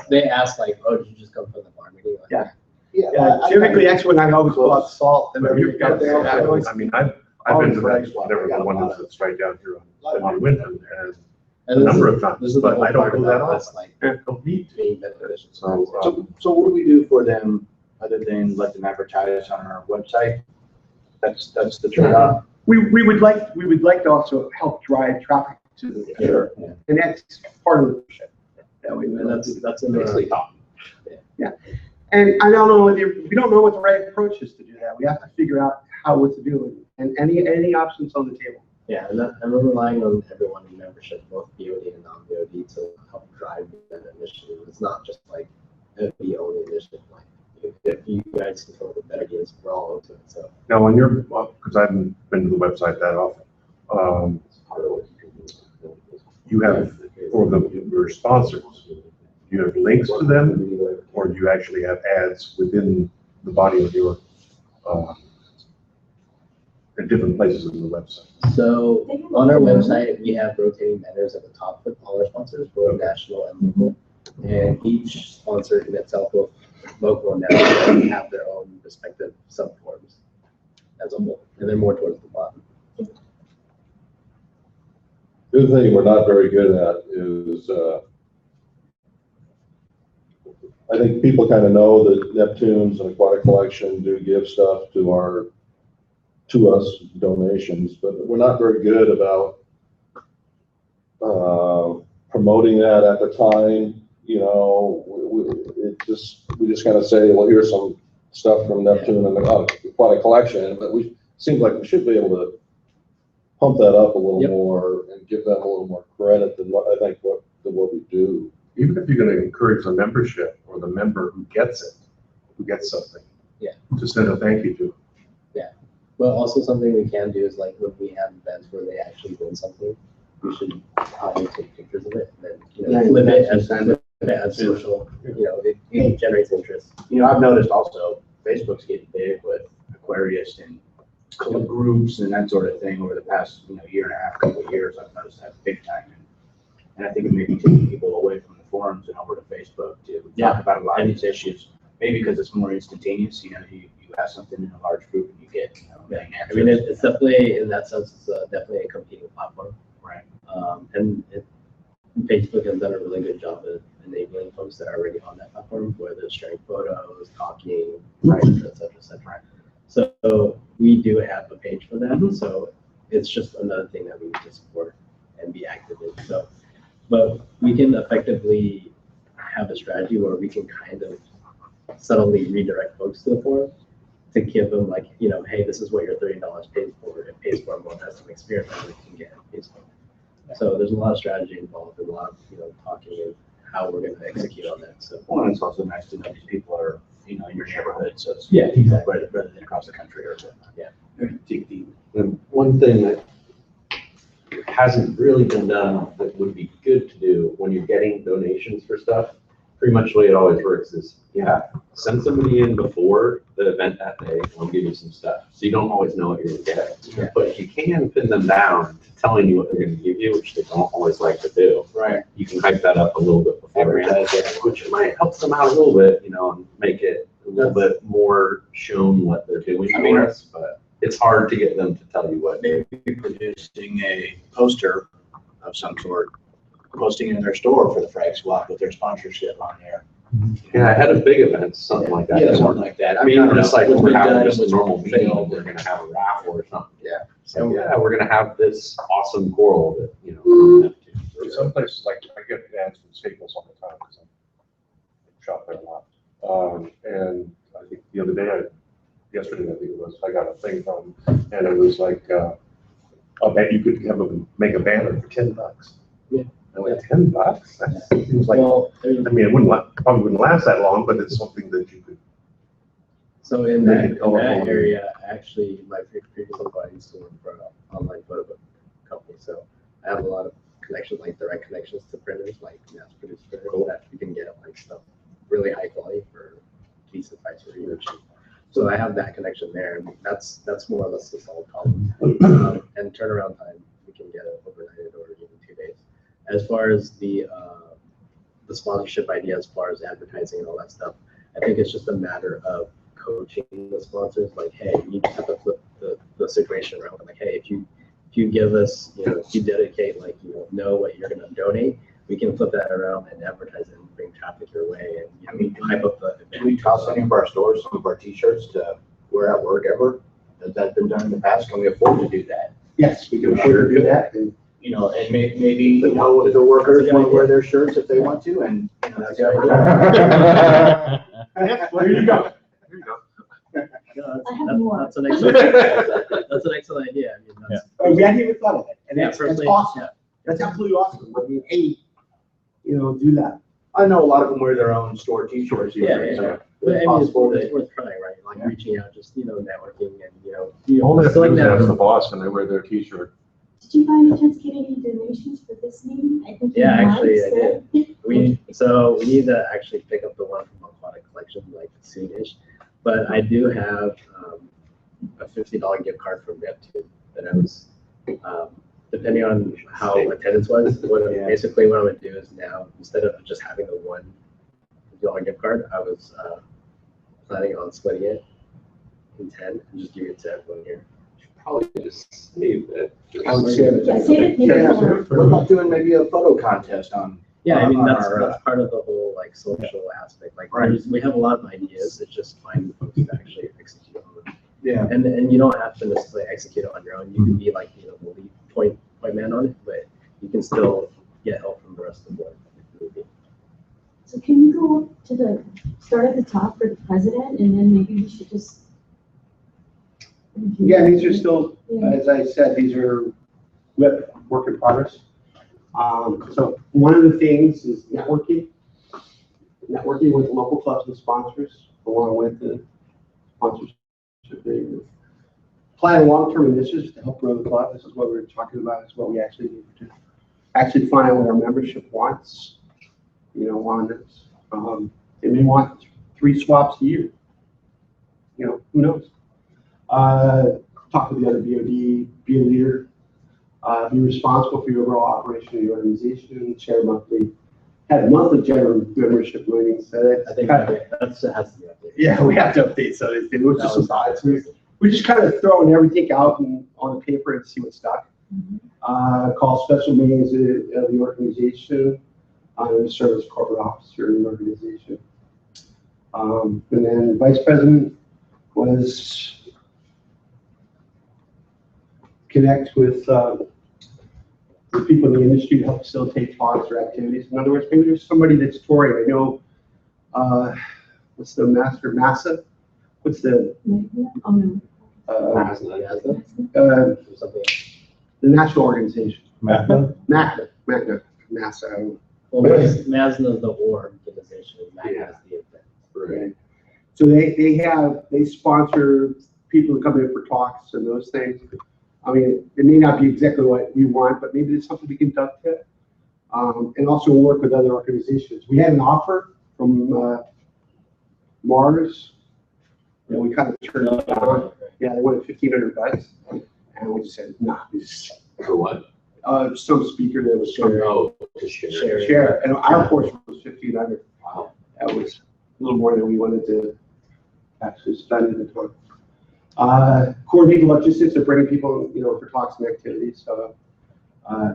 They ask like, "Oh, did you just come from the farm meeting?" Like, Yeah, typically that's when I always pull out salt and You've got, everything. I mean, I've been to that, whatever the one is that's right down here on Wyndham, and a number of times, this is the but whole I don't part go of that that's often. like Don't need to. being beneficial. So, So what do we do for them other than let them advertise on our website? That's the trade-off. We would like to also help drive traffic to the Sure. and that's part of the ship that we And that's in Basically the, talking. And I don't know we don't know what the right approach is to do that. We have to figure out what to do and any options on the table. Yeah, and we're relying on everyone in membership, both BOD and non-BOD, to help drive that initiative. It's not just like a BOD only initiative. Like if you guys can come up with better ideas, we're all into it. So Now on your, because I haven't been to the website that often, you have, for your sponsors, you have links to them, or do you actually have ads within the body of your, at different places on the website? So on our website, we have rotating banners at the top with all our sponsors, both national and local. And each sponsor in itself, both local and national, have their own respective subforms as a whole, and they're more towards the bottom. The other thing we're not very good at is, I think people kind of know that Neptunes and Aquatic Collection do give stuff to us, donations, but we're not very good about promoting that at the time. You know, we just kind of say, well, here's some stuff from Neptune and Aquatic Collection, but we seems like we should be able to pump that up a little more and give them a little more credit than what I think what we do. Even if you're going to encourage the membership or the member who gets it, who gets something, to send a thank you to. But also something we can do is like when we have events where they actually win something, we should probably take pictures of it and then live it as social. It generates interest. I've noticed also Facebook's getting big with Aquarius and club groups and that sort of thing over the past year and a half, couple of years. I've noticed that big time, and I think it may be taking people away from the forums and over to Facebook to talk about a lot of these issues. Maybe because it's more instantaneous. You have something in a large group and you get I mean, it's definitely in that sense, it's definitely a competing platform, right? And Facebook has done a really good job of enabling folks that are already on that platform, whether they're sharing photos, talking, et cetera, et cetera. So we do have a page for them. So it's just another thing that we need to support and be active in. So, but we can effectively have a strategy where we can kind of subtly redirect folks to the forum to give them like, hey, this is what your $30 pays for. It pays for a more custom experience that we can get on Facebook. So there's a lot of strategy involved, and a lot of talking and how we're going to execute on that. So It's also nice to know these people are in your neighborhood, so it's exactly. rather than across the country or whatnot. Dig deep. And one thing that hasn't really been done that would be good to do when you're getting donations for stuff, pretty much the way it always works is, send somebody in before the event that day, and I'll give you some stuff. So you don't always know what you're gonna get. But if you can pin them down to telling you what they're gonna give you, which they don't always like to do, Right. you can hype that up a little bit beforehand, which might help them out a little bit, and make it a little bit more shown what they're doing for us. But it's hard to get them to tell you what. Maybe producing a poster of some sort, posting it in their store for the Frag Squad with their sponsorship on there. Yeah, ahead of big events, something like that. Yeah, something like that. I mean, just like what's we're been having done just a was normal meeting, failed. we're gonna have a raffle or something. Yeah. So we're gonna have this awesome coral that, from Neptune. Some places, like, I get ads from Staples all the time, because I shop there a lot. And I think the other day, yesterday, I think it was, I got a thing from, and it was like, I'll bet you could make a banner for $10. Yeah. I'm like, $10? That seems like, Well, I mean, it probably wouldn't last that long, but it's something that you could. so in that area, actually, my previous employee used to work for an online photo book company. So I have a lot of connections, like direct connections to printers, like mass-produced printers that we can get like stuff really high quality for decent price for you. So I have that connection there, and that's more or less the solved problem. And turnaround time, we can get it overnight or even 2 days. As far as the sponsorship idea, as far as advertising and all that stuff, I think it's just a matter of coaching the sponsors. Like, hey, you just have to flip the situation around. Like, hey, if you give us, if you dedicate, like, know what you're going to donate, we can flip that around and advertise it and bring traffic your way and hype up the event. Do we toss any of our stores some of our t-shirts to wear at work ever? Has that been done in the past? Can we afford to do that? Yes, we can afford to do that. And And maybe, the workers want to wear their shirts if they want to, and that's There you go. There you go. I have more. That's an excellent, that's an excellent idea. I mean, that's, We hadn't even thought of it, and Yeah, that's personally, awesome. yeah. That's absolutely awesome. I mean, hey, do that. I know a lot of them wear their own store t-shirts. Yeah. So But I mean, possible it's that- worth trying, right? Like reaching out, just, networking and, Only if filling they're that. the boss and they wear their t-shirt. Did you by any chance get any donations for this meeting? I think you Yeah, might, actually, I so- We need to actually pick up the one from Aquatic Collection, like soonish. But I do have a $50 gift card from Neptune that I was, depending on how attendance was, basically what I would do is now, instead of just having the one $50 gift card, I was planning on splitting it in 10 and just giving it to everyone here. Probably just save it. I would say that. Yeah, save it, maybe Yeah, for- what about doing maybe a photo contest on? Yeah, I mean, on that's our, part of the whole like social aspect. Like, Right. we have a lot of ideas. It's just finding the folks to actually execute on them. Yeah. And you don't have to necessarily execute it on your own. You can be like, the lead point man on it, but you can still get help from the rest of the board. So can you go up to start at the top for the president, and then maybe we should just. Yeah, these are still, Yeah. as I said, these are work in progress. So one of the things is networking with local clubs and sponsors, along with the sponsorship. They plan long-term initiatives to help grow the club. This is what we're talking about. Is what we actually need to actually find out what our membership wants. They may want 3 swaps a year. Who knows? Talk with the other BOD, be a leader, be responsible for your overall operation of the organization, have monthly general membership meetings. So I think that's that has to be updated. yeah, we have to update. So it was just some thoughts. We're just kind of throwing everything out on the paper and see what's stuck. Call special meetings of the organization. Serve as corporate officer in the organization. And then vice president was connect with people in the industry to help facilitate talks or activities. In other words, maybe there's somebody that's touring. I know, what's the Massa? What's the, Oh, no. Something. The national organization? Magna? Massa. Well, MASNA is the organization, MAGNA is the event. Right. So they sponsor people to come in for talks and those things. I mean, it may not be exactly what we want, but maybe it's something we can dovetail. And also work with other organizations. We had an offer from Mars, and we kind of turned it down. Yeah, they wanted $1,500, and we just said, nah. For what? Some speaker that was coming. Oh, to share. Share, and our portion was $1,500. Wow. That was a little more than we wanted to actually spend in the time. Coordinating logistics of bringing people, for talks and activities. So,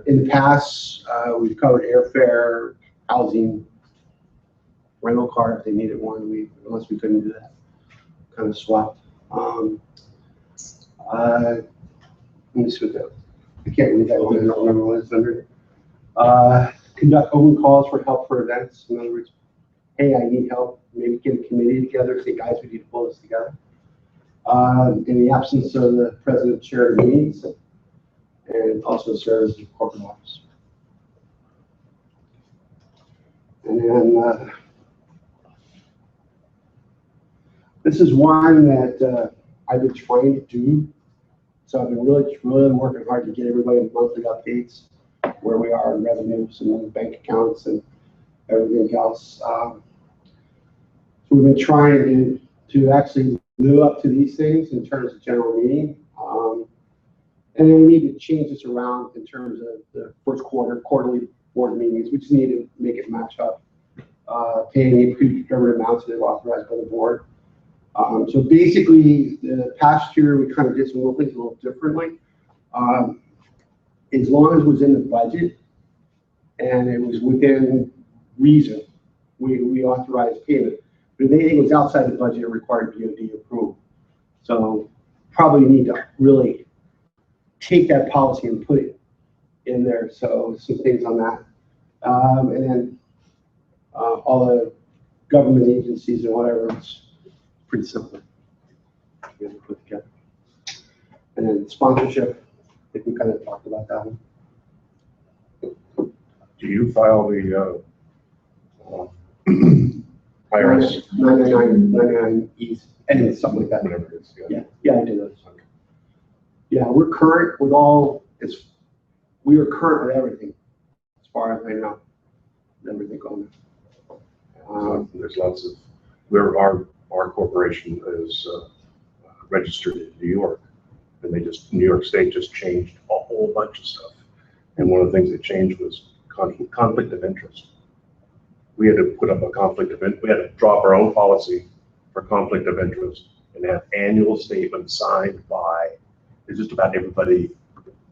in the past, we've covered airfare, housing, rental car if they needed one. Unless we couldn't do that, kind of swapped. Let me see what that. I can't read that one. I don't remember what it's under. Conduct open calls for help for events. In other words, hey, I need help. Maybe get a committee together. Say, guys, we need to pull this together. In the absence of the president, chair meetings, and also serves as a corporate officer. And then this is one that I've been trying to do. So I've been really working hard to get everybody monthly updates, where we are in revenues and bank accounts and everything else. So we've been trying to actually live up to these things in terms of general meeting. And then we need to change this around in terms of the first quarterly board meetings. We just need to make it match up. Paying the predetermined amounts that are authorized by the board. So basically, the past year, we kind of did some little things a little differently. As long as it was in the budget and it was within reason, we authorized payment. But if anything was outside the budget, it required BOD approval. So probably need to really take that policy and put it in there. So some things on that. And then all the government agencies and whatever, it's pretty simple. be able to put together. And then sponsorship, I think we kind of talked about that one. Do you file the, IRS, 99 East, and something like that. whatever it is? Yeah, I do those. Yeah, we're current with all, we are current with everything, as far as I know, everything going. There's lots of, our corporation is registered in New York, and New York State just changed a whole bunch of stuff. And one of the things that changed was conflict of interest. We had to put up a conflict of interest, we had to drop our own policy for conflict of interest and have annual statements signed by just about everybody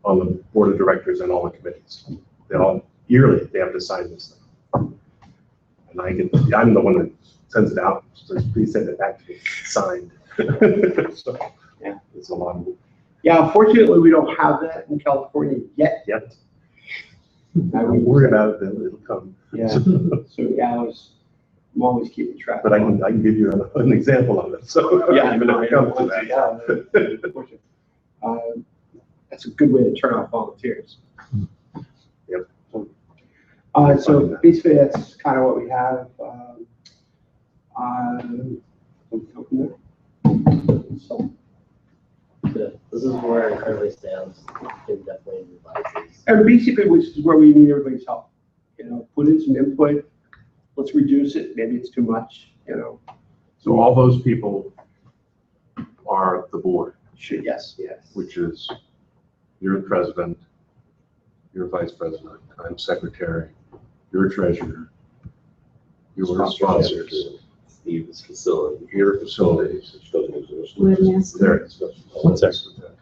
on the board of directors and all the committees. They all, yearly, they have to sign this thing. And I'm the one that sends it out, so please send it back to me, signed. So, yeah, it's a lot of. Yeah, unfortunately, we don't have that in California yet. Yet. I'm worried about it, then it'll come. Yeah, so yeah, I'm always keeping track. But I can give you an example of it, so. Yeah, Even if it comes to that. Yeah, that's a good way to turn off volunteers. Yep. So basically, that's kind of what we have. So, This is where it currently stands. You can definitely revise these. and basically, which is where we need everybody's help. You know, put in some input. Let's reduce it. Maybe it's too much. You know. So all those people are the board, Yes. which is you're the president, you're vice president, I'm secretary, you're treasurer, you're sponsors, Steve is facility. your facilities. We're master. There it is. What's that?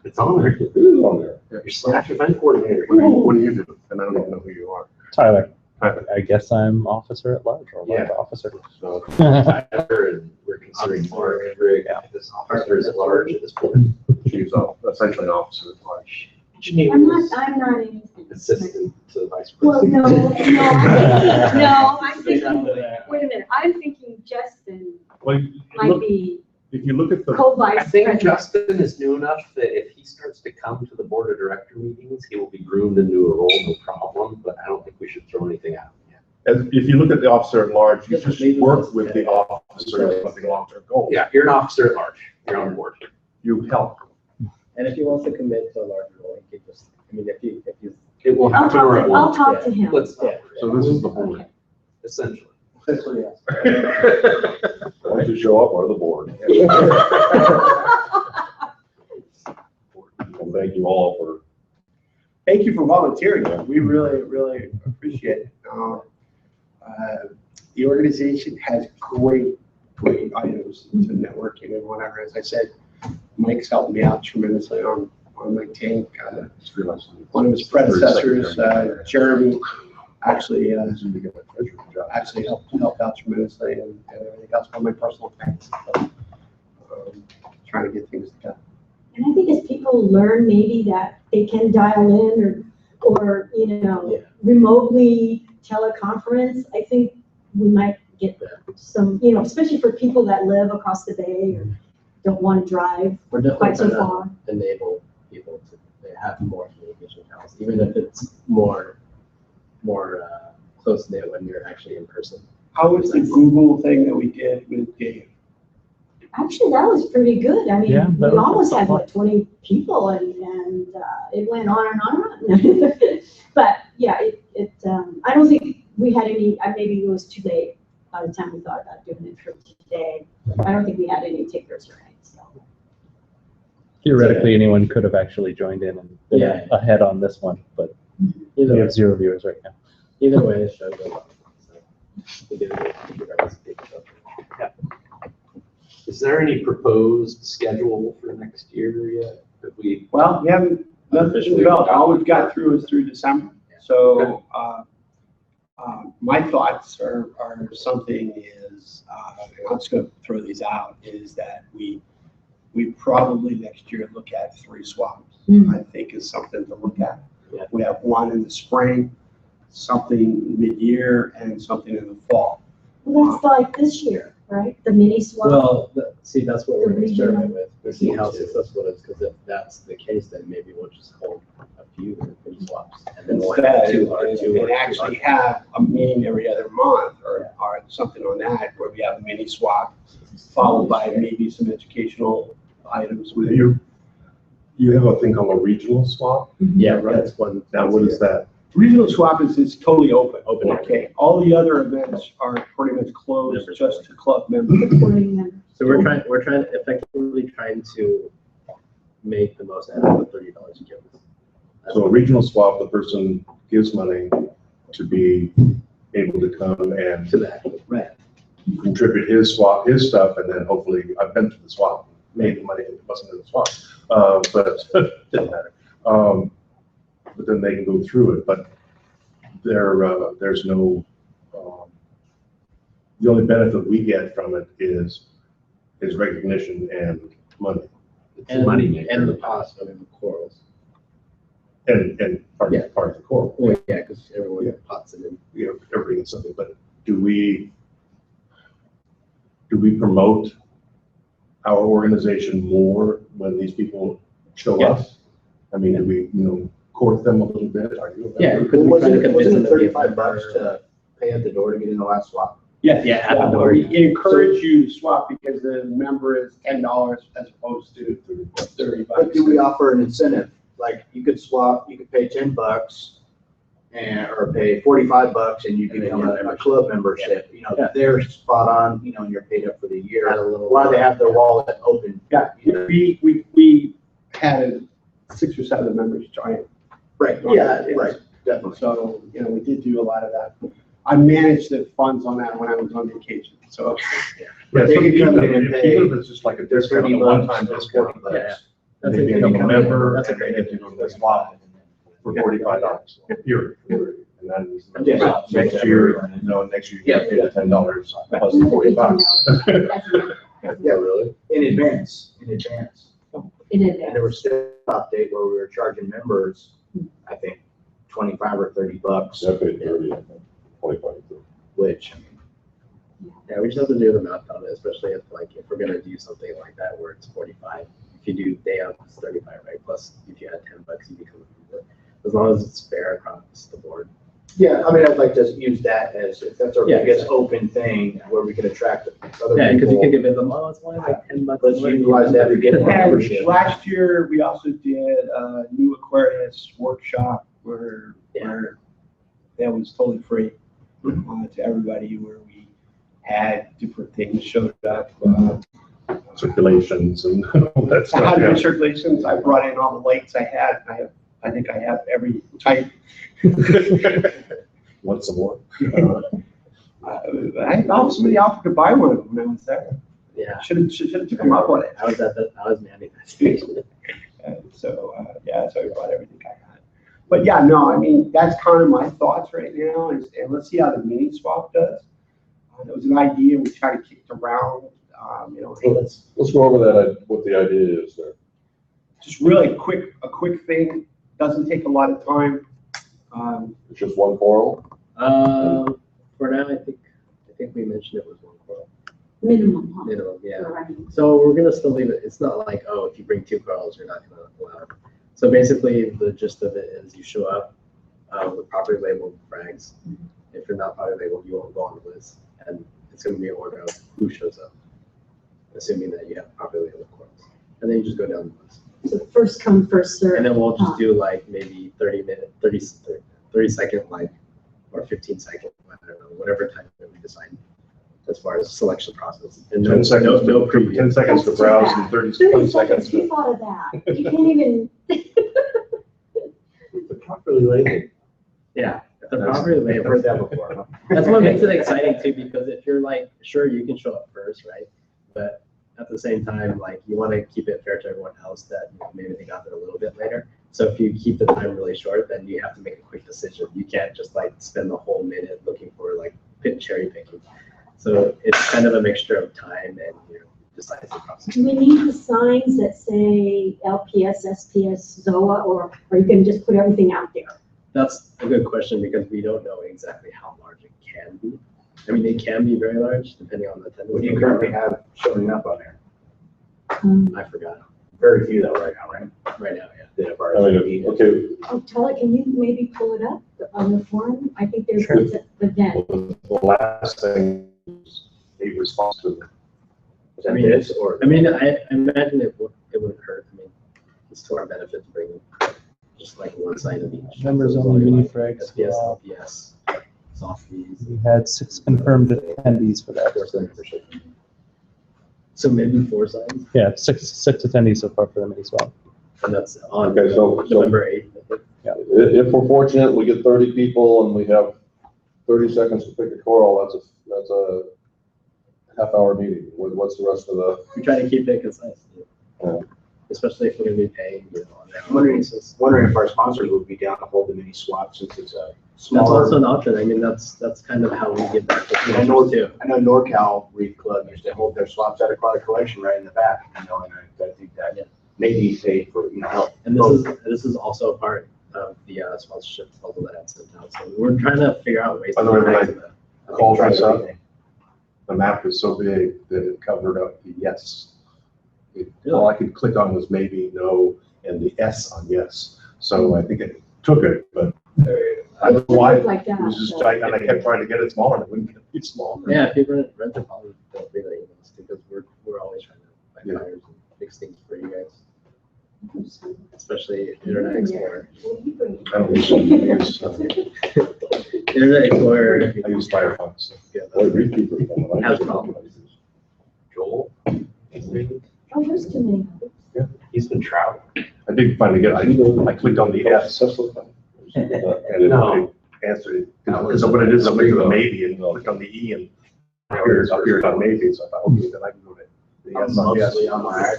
It's on there. It is on there. Your slash event coordinator. What do you do? And I don't even know who you are. Tyler, Tyler. I guess I'm officer at large or large Yeah. officer. So And we're considering Mark Grigg as officers at large at this point. she's essentially an officer at large. I'm not anything. Assistant to the vice Well, president. I'm thinking, wait a minute, I'm thinking Justin Well, might be if you look at the, I co-vice think president. Justin is new enough that if he starts to come to the board of director meetings, he will be groomed into a role, no problem, but I don't think we should throw anything out. if you look at the officer at large, you just work with the officer with the long-term goal. Yeah, you're an officer at large. You're on board. You help. And if he wants to commit to a larger role, he could just, I mean, if you, It will I'll happen or it I'll won't. talk to him. Let's, Yeah. So this is the board. Okay. essentially. Why don't you show up, or the board? Well, thank you all for, Thank you for volunteering. We really, really appreciate it. The organization has great items to networking and whatever. As I said, Mike's helped me out tremendously on my team. One of his predecessors, Jeremy, actually helped out tremendously and everything else on my personal things. So, trying to get things together. And I think as people learn maybe that they can dial in or remotely teleconference, I think we might get some, especially for people that live across the bay or don't want to drive We're quite so definitely far. gonna enable people to have more communication channels, even if it's more close knit when you're actually in person. How was the Google thing that we did with Dave? Actually, that was pretty good. I mean, Yeah, we that was almost had, fun. 20 people and it went on and on and on. But yeah, I don't think we had any, maybe it was too late by the time we thought about doing it for today. I don't think we had any takers or anything, so. Theoretically, anyone could have actually joined in and been Yeah. ahead on this one, but we Either way, have 0 viewers right now. either way, it shows up. So we did it regardless of people. Is there any proposed schedule for next year yet? Have we? Well, we haven't, nothing developed. All we've got through is through December. So, my thoughts are something is, and I'm just gonna throw these out, is that we probably next year look at 3 swaps. I think is something to look at. Yeah. We have one in the spring, something mid-year, and something in the fall. Well, that's like this year, right? The mini swap. Well, see, that's what we're The gonna experiment regional. with, to see how successful it is, because if that's the case, then maybe we'll just hold a few mini swaps. And then we'll have Instead, two and actually have a meeting every other month or something on that, where we have a mini swap, followed by maybe some educational items with you. You have a thing called a regional swap. Yeah, right, that's one. Now, what is that? Regional swap is totally open. Open. Okay, all the other events are pretty much closed Members just to club members. Supporting them. So we're effectively trying to make the most out of the $30 you give us. So a regional swap, the person gives money to be able to come and To that, right. contribute his stuff, and then hopefully, I've been to the swap, made the money, it wasn't in the swap, but didn't matter. But then they can go through it, but there's no, the only benefit we get from it is recognition and money. And money maker. And the cost of the corals. And part Yeah. of the core, Well, yeah, because everyone pots it in. you know, everybody gets something, but do we promote our organization more when these people show up? Yes. I mean, do we, court them a little bit? Are you? Yeah, because we try to Wasn't it convince them to be a $35 member. to pay at the door to get in the last swap? Yes. Yeah, at the door. We encourage you to swap because the member is $10 as opposed to $30. But do we offer an incentive? Like you could swap, you could pay $10 or pay $45 and you And then become get a club membership. You know, Yeah. they're spot on, and you're paid up for the year. Add a little. Why they have their wallet open? Yeah, we had 6 or 7 members join. Right, yeah, right, definitely. So, we did do a lot of that. I managed the funds on that when I was on vacation, so. Yeah, They so could come in and even pay if it's just like a Their discount, a $30, one-time their discount. $40. Yeah. And That's they a become great a idea. member, That's a and they great get to idea. go to the swap for $45 here. And then Yeah. next year, next year you get paid the $10 plus the $10. $45. Yeah, really? In advance. In And advance. there was still an update where we were charging members, I think, 25 or $30, I paid 30, I think, 25. which, Yeah, we just have to do the math on it, especially if we're gonna do something like that where it's 45. If you do day of, it's 35, right? Plus, if you add $10, you become a member. As long as it's fair across the board. yeah, I mean, I'd like to use that as, if that's our Yeah, biggest exactly. open thing where we can attract other Yeah, because you people. can give them, oh, it's only like $10. Let's utilize that to get And membership. last year, we also did a new Aquarius workshop where that was totally free to everybody, where we had different things showed up. Circulations and all that I stuff. had yeah. new circulations, I brought in all the lights I had, I think I have every type. Want some more? I thought somebody offered to buy one of them when I was there. Yeah. Should have took them up on it. I was manifesting. So I bought everything I had. But yeah, no, I mean, that's kind of my thoughts right now, and let's see how the mini swap does. It was an idea we tried to kick around, hey, let's Let's go over that, what the idea is there. just really a quick thing, doesn't take a lot of time. It's just one coral? For now, I think we mentioned it was one coral. Minimum, huh? Minimum, yeah. For running. So we're gonna still leave it. It's not like, oh, if you bring 2 corals, you're not gonna allow it. So basically, the gist of it is you show up with properly labeled frags. If you're not properly labeled, you won't go on the list, and it's gonna be an order of who shows up, assuming that you have properly labeled corals, and then you just go down the list. So first come, first serve. And then we'll just do like maybe 30 second, or 15 second, I don't know, whatever time that we decide as far as selection process. And 10 seconds, no preview. 10 seconds to browse and 20 seconds Who to. thought of that? You can't even. Properly labeled. Yeah, if they're properly I've labeled. heard that before. That's what makes it exciting too, because if you're sure, you can show up first, right? But at the same time, you want to keep it fair to everyone else that maybe they got there a little bit later. So if you keep the time really short, then you have to make a quick decision. You can't just spend the whole minute looking for cherry picking. So it's kind of a mixture of time and decisive process. Do we need the signs that say LPS, SPS, ZOA, or you can just put everything out there? That's a good question because we don't know exactly how large it can be. I mean, they can be very large depending on the attendance. What do you currently have showing up on there? I forgot. Very few though right now, right? Right now, yeah. That have I mean, RSVP'd. okay, Oh, Tyler, can you maybe pull it up on the forum? I think there's Sure. the event. The last thing is a response to Is that this or? I mean, I imagine it wouldn't hurt. I mean, it's to our benefit to bring just like one side of each. Members only mini frags. SPS, LPS, soft fees. We had 6 confirmed attendees for that. So maybe 4 sides, Yeah, six attendees so far for them as well. and that's on Okay, so- November 8th. I think. if we're fortunate, we get 30 people and we have 30 seconds to pick a choral, that's a half-hour meeting. What's the rest of the? We try to keep it concise, Yeah. especially if we're gonna be paying, on that. Wondering if our sponsors would be down to hold the mini swap since it's a That's smaller. also an option. I mean, that's kind of how we get back to I know, too. I know NorCal Reef Club used to hold their swaps at Aquatic Collection right in the back, and I think that maybe paid for, help. And this is also a part of the sponsorship proposal that I sent out. So we're trying to figure out ways to. By the way, when I get back to called Try this up, everything. the map was so big that it covered up the yes. All I could click on was maybe, no, and the S on yes. So I think it took it, but I don't know why. Like that, It was just so- giant, and I kept trying to get it smaller, and it wouldn't get it smaller. Yeah, if you rent a probably don't really even because we're always trying to find Yeah. buyers and fix things for you guys, especially Internet Explorer. I don't use, Internet Explorer. I use Firefox. So. Yeah, Boy, Reefkeeper. has problems. Joel, Oh, there's too many. he's been traveling. I did finally get, I clicked on the S, and No. it answered, because what it is, I went to the maybe and clicked on the E and appeared on maybe, so I thought, okay, then I can go to the I'm S on yes. mostly on my Right,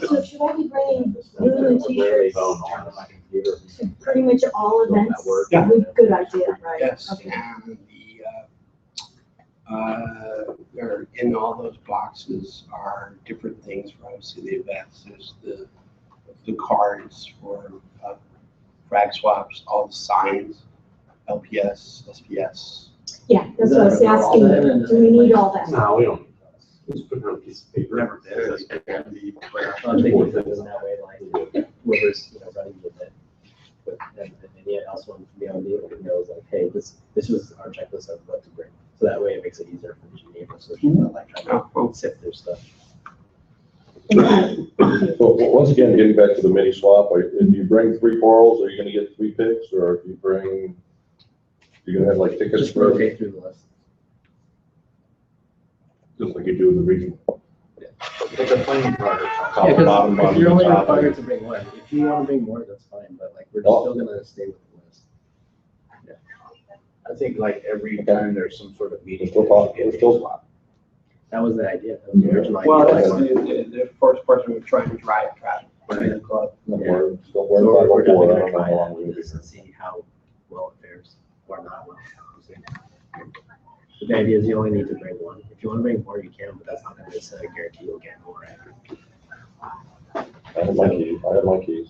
so should I be bringing blue and t-shirts to pretty much all events? Yeah. Good idea, right? Yes, Okay. and there, in all those boxes are different things for obviously the events. There's the cards for frag swaps, all the signs, LPS, SPS. Yeah, that's what I was asking. Do we need all that? No, we don't. Just put it on a piece of paper. Never did. It's gonna be clear. I'm thinking of it in that way, like whoever's running the event. But and anyone else wants to be on the event knows like, hey, this is our checklist of what to bring. So that way it makes it easier for the engineer, so she's not like trying to sift their stuff. Well, once again, getting back to the mini swap, if you bring 3 corals, are you gonna get 3 picks, or if you bring, you're gonna have like tickets Just for? rotate through the list. Just like you do in the region. It's a planning project. Top Yeah, to bottom, 'cause bottom you're to only top. required to bring one. If you want to bring more, that's fine, but like, we're Oh. still gonna stay with the list. I think like every time there's some sort of meeting. We're still talking, we're still- swap. That was the idea. That was the original Well, idea. that's the first person we're trying to drive traffic in the club. Don't Yeah. worry, So about we're four, definitely I gonna don't know try how long that we're with gonna this be and see how well it fares or not well. But the idea is you only need to bring one. If you want to bring more, you can, but that's not gonna necessarily guarantee you'll get more. I have my keys.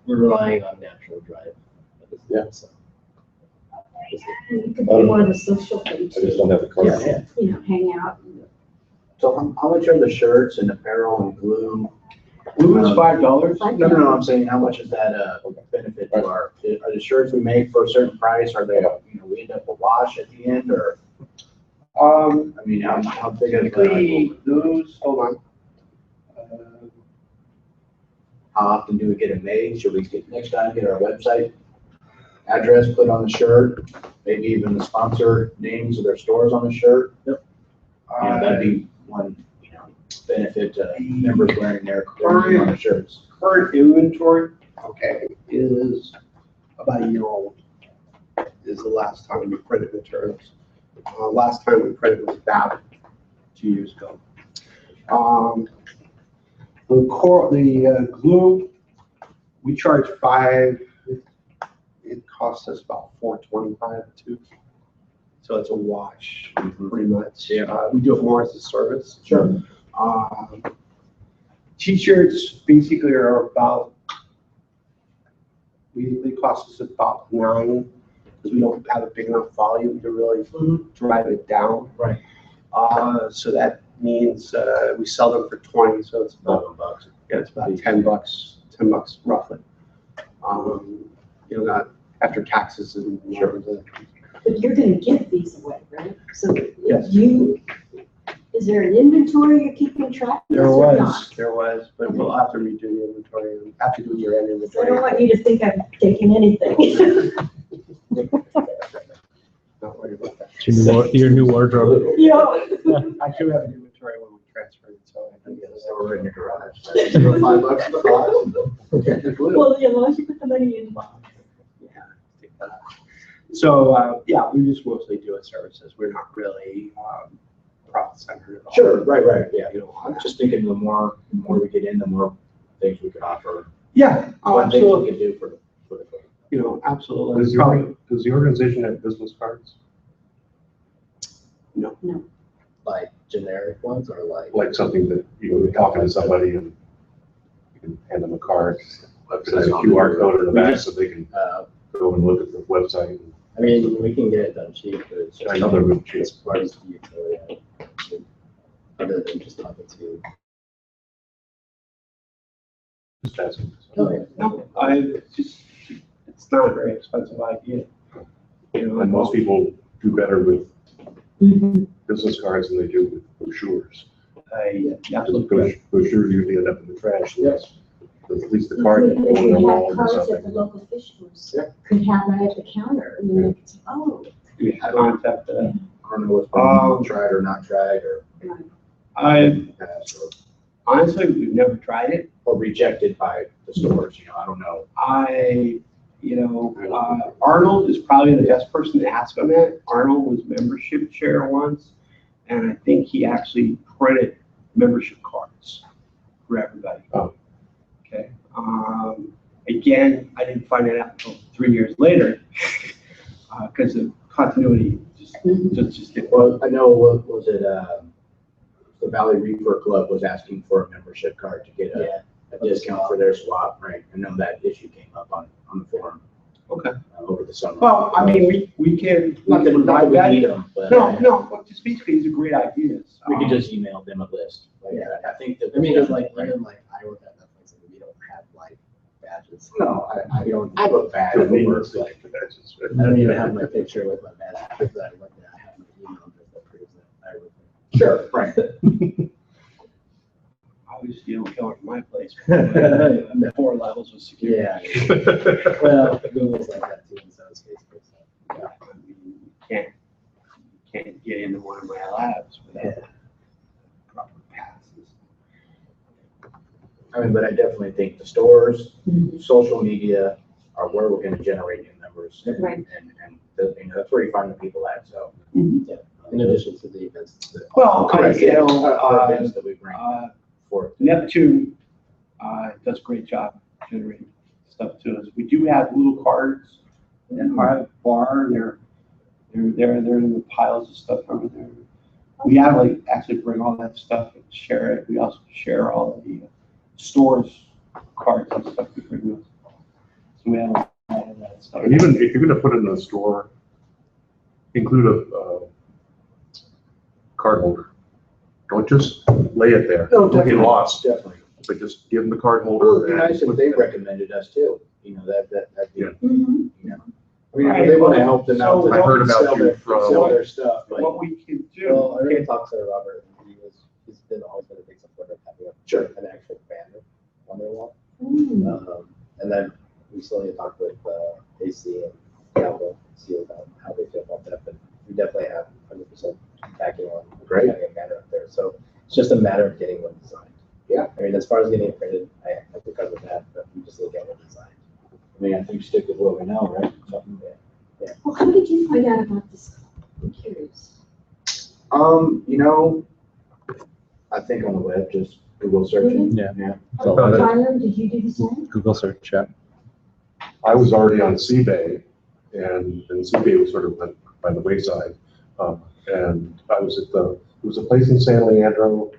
We're relying on natural drive. Yeah. So. You could be more of a social thing I just too, don't have the card. Yeah. hang out. So how much are the shirts and apparel and glue? Blue is $5. No, I'm saying, how much is that, benefit to are the shirts we make for a certain price, are they, we end up a wash at the end, or, I mean, how big of Typically, those, hold on. how often do we get it made? Should we get, next time, get our website address put on the shirt? Maybe even the sponsor names of their stores on the shirt? That'd be one, benefit to members wearing their name on the shirts. Current inventory, okay, is about a year old. Is the last time we printed materials. Last time we printed was about 2 years ago. The glue, we charge $5. It costs us about $4.25 a tube. So it's a wash, pretty much. We do it more as a service. Sure. T-shirts basically are about, they cost us about $9. because we don't have a big enough volume to really drive it down. Right. So that means we sell them for 20, so it's about $11. yeah, it's about $10 roughly. You know, not after taxes and everything. But you're gonna give these away, right? So Yes. is there an inventory you're keeping track of? There this or not? there was, but we'll have to redo the inventory and have to do year-end I inventory. don't want you to think I'm taking anything. Not worried about that. Your new wardrobe. Yeah. I do have an inventory when we transfer it, so I think it's. We're in your garage. $5 for the box. Well, yeah, as long as you put the money in the box. Yeah, take that out. So, yeah, we just mostly do it services. We're not really, profit centered at all. Sure, right, yeah, you know, I'm just thinking the more we get in, the more things we can offer. Yeah, What things we absolutely. can do for the. You know, absolutely. Does the organization have business cards? Like generic ones or Like something that you're talking to somebody and you can hand them a card, that has a QR code in the back so they can go and look at the website. I mean, we can get it done cheap, but it's just. I know they're really cheap. As far as the utility, other than just talking to. Just asking. No, it's not a very expensive idea. You know, And most people do better with Mhm. business cards than they do with brochures. Absolutely. Brochures usually end up in the trash. Yes. But at least the card can go on their If wall we or had cards at the something. local fish stores, Yeah. could have right at the counter, and then they could say, oh. We contact I don't know what's been tried or not tried or I, passed honestly, we've never tried it. or rejected by the stores, you know, I don't know. Arnold is probably the best person to ask on that. Arnold was membership chair once, and I think he actually printed membership cards for everybody. Oh. Okay. Again, I didn't find it out until 3 years later, because of continuity just didn't. Well, I know, what was it, the Valley Reefer Club was asking for a membership card to get a discount for their swap, right? I know that issue came up on the forum. Okay. Over the summer. Well, I mean, we can. Not that we need them, but. No, but just basically, these are great ideas. We could just email them a list. Like, I think that. I mean, because like, even like I work at Netflix and we don't have like badges. No, I don't have a badge. Yeah, they but work like that's just- I don't even have my picture with my badge because I work there. I have my email address that proves that I work there. Sure, right. Obviously, you don't go to my place. 4 levels of security. Yeah. Well, Google's like that too, and so is Facebook. So. Yeah, I mean, you can't get into one of my labs without proper passes. I mean, but I definitely think the stores, social media are where we're gonna generate new members. Right. And that's where you find the people at, so. Yeah. In addition to the events. Well, Correct. I Events that we bring forth. Neptune does a great job generating stuff to us. We do have little cards that are at the bar. They're in the piles of stuff over there. We have actually bring all that stuff and share it. We also share all of the stores cards and stuff we bring with. So we have a lot of that stuff. And even if you're gonna put it in a store, include a card holder. Don't just lay it there. No, Don't get definitely. lost, Definitely. but just give them the card Well, holder. it'd be nice if they recommended us too, you know, that'd be, Yeah. Mhm. you know. I mean, if they wanna help them out. So I heard about sell you their- from- Sell their stuff, but. What we can do. Well, I already talked to Robert, and he's been always been a big supporter of having an actual banner on their wall. Mm. And then recently I talked with AC and Galvo, see about how they feel about that, but we definitely have 100% backing on Great. having a banner up there. So it's just a matter of getting one designed. Yeah. I mean, as far as getting it printed, I can cover that, but we just need to get one designed. I mean, I think stick with what we know, right? Something. Well, how did you find out about this? I'm curious. You know, I think on the web, just Google searching. Yeah. Yeah. So, Tyler, did you do the same? Google search, yeah. I was already on Seabay, and Seabay was sort of by the wayside. And I was it was a place in San Leandro,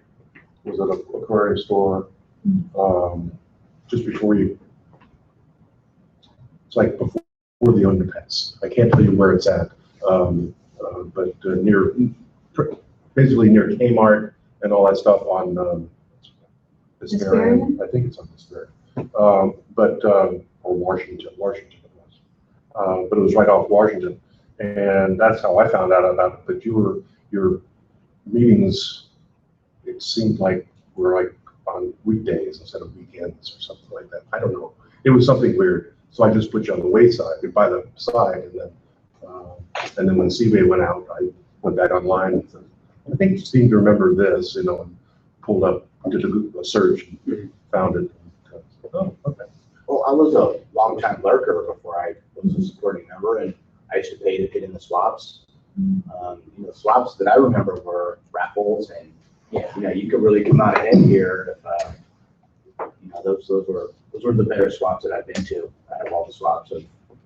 it was at an aquarium store, just before it's like before the the underpass. I can't tell you where it's at, but basically near Kmart and all that stuff on Hesperian. I think it's on Hesperian, or Washington it was. But it was right off Washington, and that's how I found out about it. But your meetings, it seemed like were like on weekdays instead of weekends or something like that. I don't know. It was something weird. So I just put you on the wayside, by the side, and then when Seabay went out, I went back online. And I think you seem to remember this, and pulled up, did a search, and found it. Oh, okay. Well, I was a longtime lurker before I was a supporting member, and I used to pay to get in the swaps. Swaps that I remember were raffles, and you could really come out ahead here if those were the better swaps that I've been to out of all the swaps of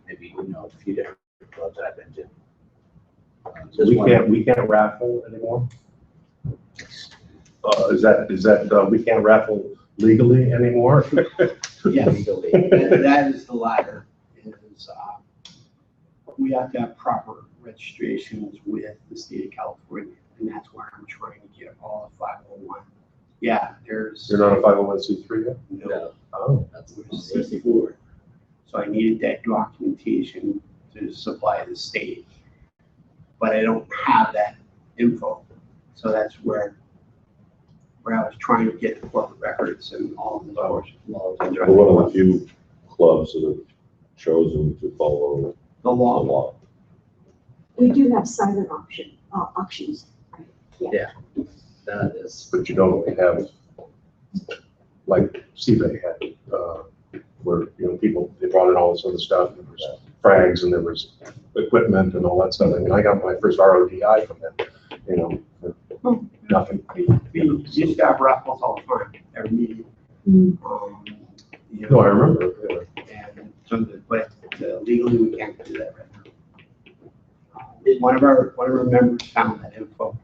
maybe a few different clubs that I've been to. So we can't raffle anymore. Is that we can't raffle legally anymore? Yes, that is the latter. We have to have proper registrations with the state of California, and that's where I'm trying to get all of 501. Yeah, there's. You're not a 501c3 yet? No. Oh. That's 64. So I needed that documentation to supply the state, but I don't have that info. So that's where I was trying to get the corporate records and all of those laws. We're one of the few clubs that have chosen to follow The the law. law. We do have silent auctions. Right? Yeah, that is. But you don't have, like Seabay had, where, people, they brought in all this other stuff, and there was frags, and there was equipment and all that stuff. I mean, I got my first RODI from them, for nothing. We used to have raffles all the time, every meeting. No, I remember. Yeah. And so, but legally, we can't do that right now. One of our members found that info,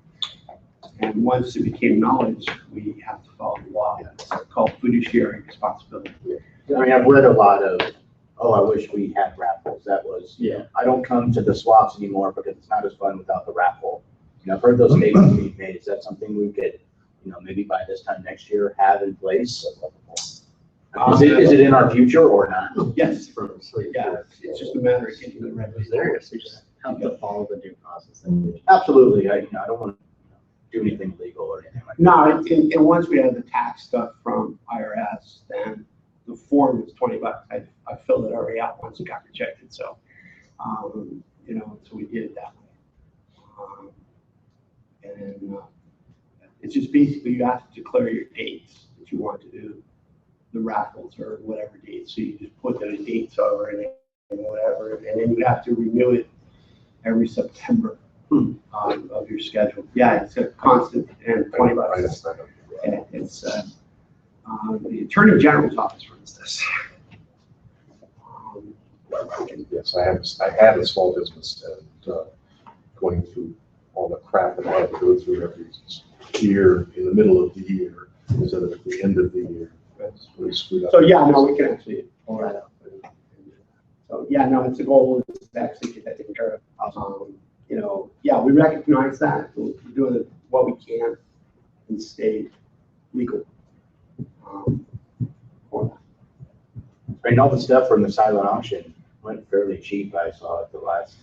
and once it became knowledge, we have to follow the law. It's called fiduciary responsibility. I mean, I've read a lot of, I wish we had raffles. That was, I don't come to the swaps anymore because it's not as fun without the raffle. I've heard those statements being made. Is that something we could, maybe by this time next year have in place? Is it in our future or not? Yes, yeah, it's just a matter of getting the records there. We just have to follow the due process. Absolutely. I don't want to do anything illegal or anything like that. No, and once we have the tax stuff from IRS, then the form is $20. I filled it already out once it got rejected. So, so we did it that way. And it's just basically you have to declare your dates that you want to do the raffles or whatever dates. So you just put those dates over and whatever, and then you have to renew it every September of your schedule. Yeah, it's a constant, and $20. And it's the Attorney General's office runs this. Yes, I had a small business, and going through all the crap that I had to go through every year in the middle of the year instead of at the end of the year. That's really screwed up. So yeah, no, we can actually pull that up. So yeah, no, it's a goal is to actually get that taken care of. Yeah, we recognize that we're doing what we can and stay legal. For that. Right, all the stuff from the silent auction went fairly cheap. I saw at the last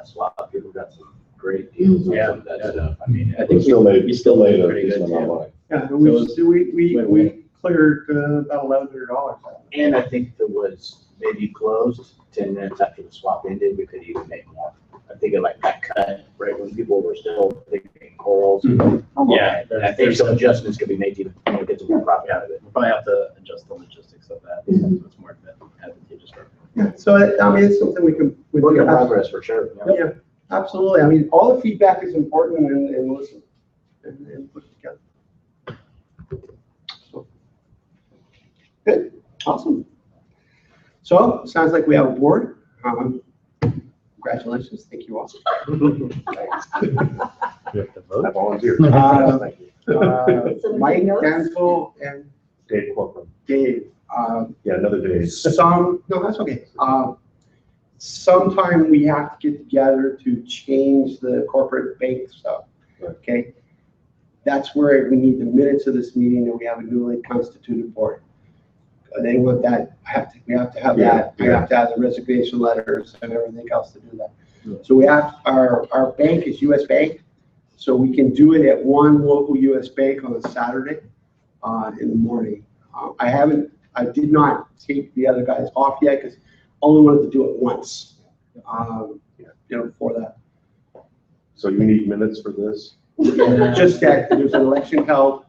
swap. People got some great deals on some of that stuff. I mean, I think we still made a pretty good, decent amount of money. Yeah, and we cleared about $1,100. and I think there was maybe closed 10 minutes after the swap ended. We could even make more. I think it like got cut right when people were still picking corals. Yeah, And I think some adjustments could be made to get some more profit out of it. We'll probably have to adjust the logistics of that. So it's more advantageous for. Yeah, so it's something we can. Work in progress for sure. Yeah, absolutely. I mean, all the feedback is important and listen and put it together. So, good, awesome. So sounds like we have a board. Congratulations, thank you all. You have to vote. I volunteer. Thank you. Mike, Denzel, and Dave Corcoran. Dave. Yeah, another day. No, that's okay. sometime we have to get together to change the corporate bank stuff, okay? That's where we need the minutes of this meeting, and we have a newly constituted board. They want that, we have to have that, we have to have the resignation letters and everything else to do that. So we have, our bank is US Bank, so we can do it at one local US Bank on a Saturday in the morning. I did not take the other guys off yet, because only wanted to do it once, for that. So you need minutes for this? Just that there's an election held,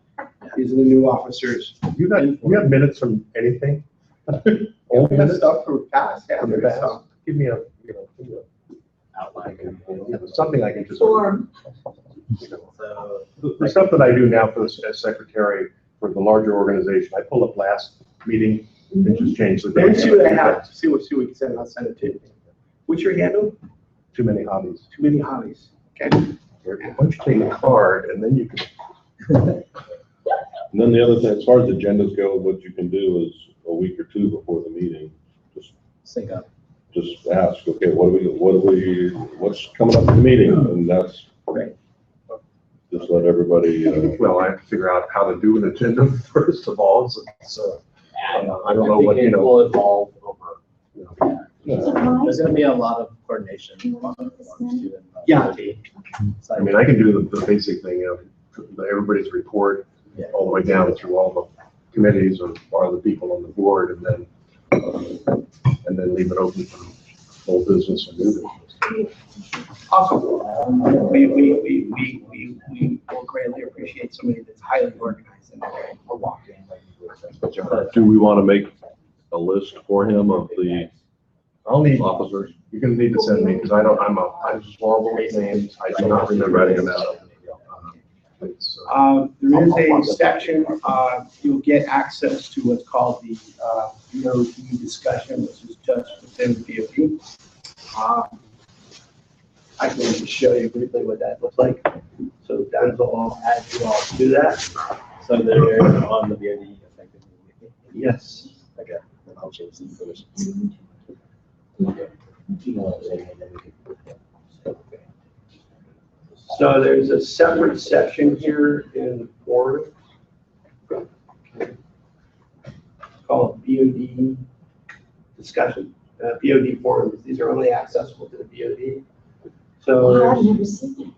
these are the new officers. You have minutes from anything? All that stuff from past, yeah, From the there's past? some. Give me a, Outline. something I can just. Form. So, The stuff that I do now for the as secretary for the larger organization, I pull up last meeting and just change the Let me date. see what I have, see what we can send, I'll send it to you. What's your handle? Too many hobbies. Too many hobbies, okay? Why don't you take a card and then you can. And then the other thing, as far as agendas go, what you can do is a week or two before the meeting, sync up. just ask, okay, what's coming up in the meeting? And that's, Right. just let everybody, Well, I have to figure out how to do an agenda first of all, so I don't know what, It will evolve over. There's gonna be a lot of coordination. Yeah. I mean, I can do the basic thing, everybody's report, Yeah. all the way down through all the committees or the people on the board, and then leave it open for whole business and new business. Awesome. We will greatly appreciate somebody that's highly organized and we're walking. do we want to make a list for him of the I'll need, officers? you're gonna need to send me, because I'm just horrible with names, I do not remember writing them out. There is a section, you'll get access to what's called the BOD discussion, which is just within BOD. I can just show you briefly what that looks like. So Denzel will add you all to that. So they're on the BOD effectively. Yes. Okay, then I'll change the information. So there's a separate section here in Forum called BOD discussion, BOD forums. These are only accessible to the BOD. So I've never seen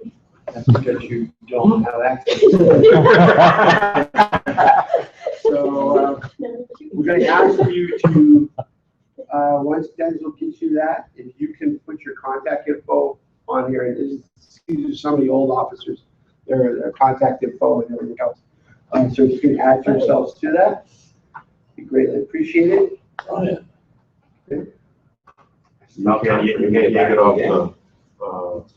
that. that's because you don't have access. So we're going to ask you to, once Denzel gives you that, if you can put your contact info on here, and these are some of the old officers, their contact info and everything else. So if you can add yourselves to that, we greatly appreciate it. Oh, yeah. You can't take it off the,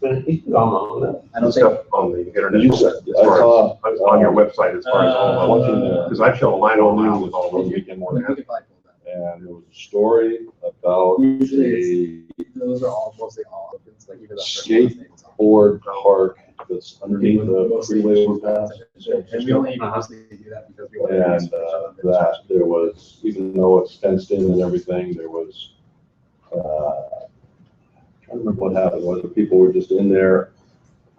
I don't think, stuff on the internet, You as said- far I as, on your website, as far as all watching of the- because I've shown mine online with all Over those. the weekend we one, could probably pull that. and there was a story about Usually a Those are all, mostly all opens, like even the first one skateboard park that's underneath the freeway overpass. And we only mostly do that because we want And that there was, even though it's fenced in and everything, there was, I don't remember what happened, whether people were just in there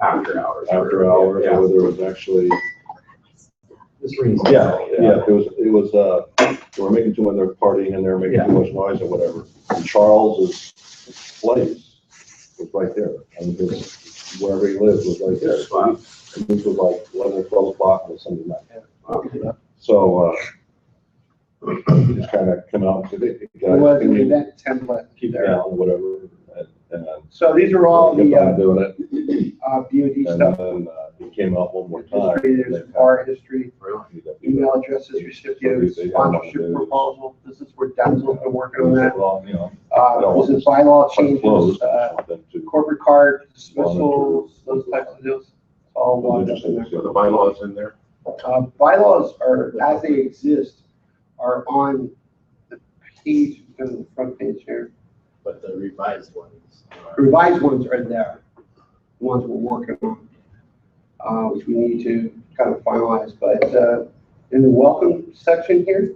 After hours. after hours, Yeah. or there was actually, This rings. yeah, it was, they were making too much, they were partying and they were making too much noise or whatever. And Charles's place was right there, and his, wherever he lived was right there. And this was like 11 or 12 o'clock on a Sunday night. So, he just kind of come out and said, hey, It was guys, an can you event template keep it there. down or whatever? And So these are all kept the on doing it. BOD And stuff. then he came out one more time. History, there's our history, Email. email addresses, recipients, sponsorship proposal. This is where Denzel's been working on that. Well, you know, This is bylaw changes, closed, then to corporate card dismissals, those types of deals. All logged up in there. So the bylaws in there. Bylaws are, as they exist, are on the page, on the front page here. But the revised ones. The revised ones are there, the ones we're working on, which we need to kind of finalize. But in the welcome section here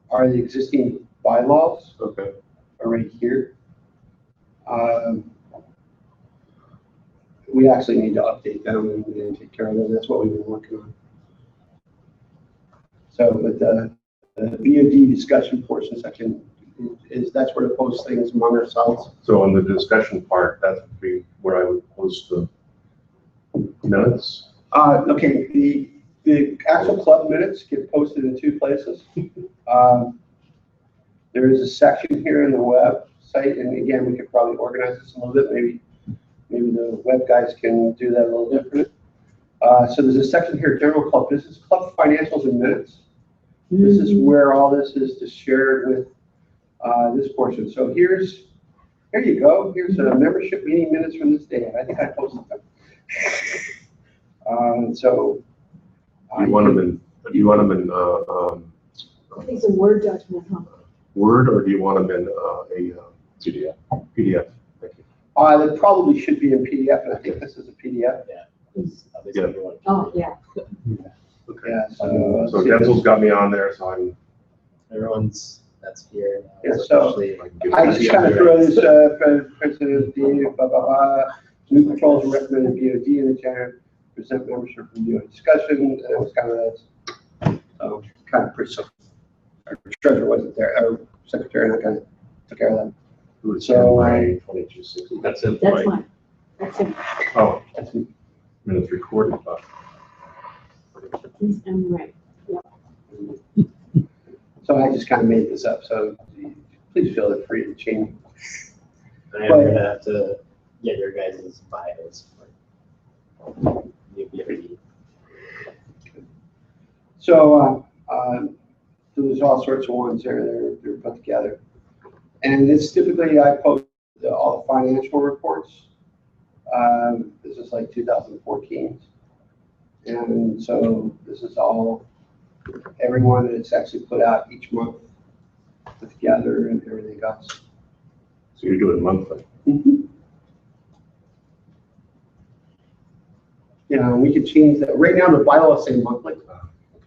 are the existing bylaws, Okay. are right here. We actually need to update them and take care of them. That's what we've been working on. So with the VOD discussion portion section, that's where to post things among ourselves. So on the discussion part, that would be where I would post the minutes. Okay, the actual club minutes get posted in 2 places. There is a section here in the website, and again, we could probably organize this a little bit. Maybe the web guys can do that a little different. So there's a section here, general club business, club financials and minutes. This is where all this is just shared with this portion. So here you go. Here's a membership meeting minutes from this day. I think I posted them. So You want them in It's a Word document, huh? Word, or do you want them in a PDF. PDF? Thank you. that probably should be in PDF, and I think this is a PDF. Yeah. Oh, yeah. Okay. Yeah. So let's see. Denzel's got me on there, so I'm. That's here. Yeah, so Especially, I just kind of throw this, President D, blah, blah, blah. New controls are recommended VOD in the chair, present membership from VOD discussion, and it was kind of that. So kind of pretty simple. Our treasurer wasn't there, our secretary, and I kind of took care of that. So, 2260. That's it. That's right? mine. That's it. Oh, that's, minutes recorded, but I'm right. so I just kind of made this up, so please feel free to change. I'm gonna have to get your guys' bios for new VOD. So there's all sorts of ones there. They're put together, and it's typically I post all the financial reports. This is like 2014, and so this is all everyone that's actually put out each month put together and everything else. so you do it monthly. You know, we could change that. Right now, the bylaws say monthly,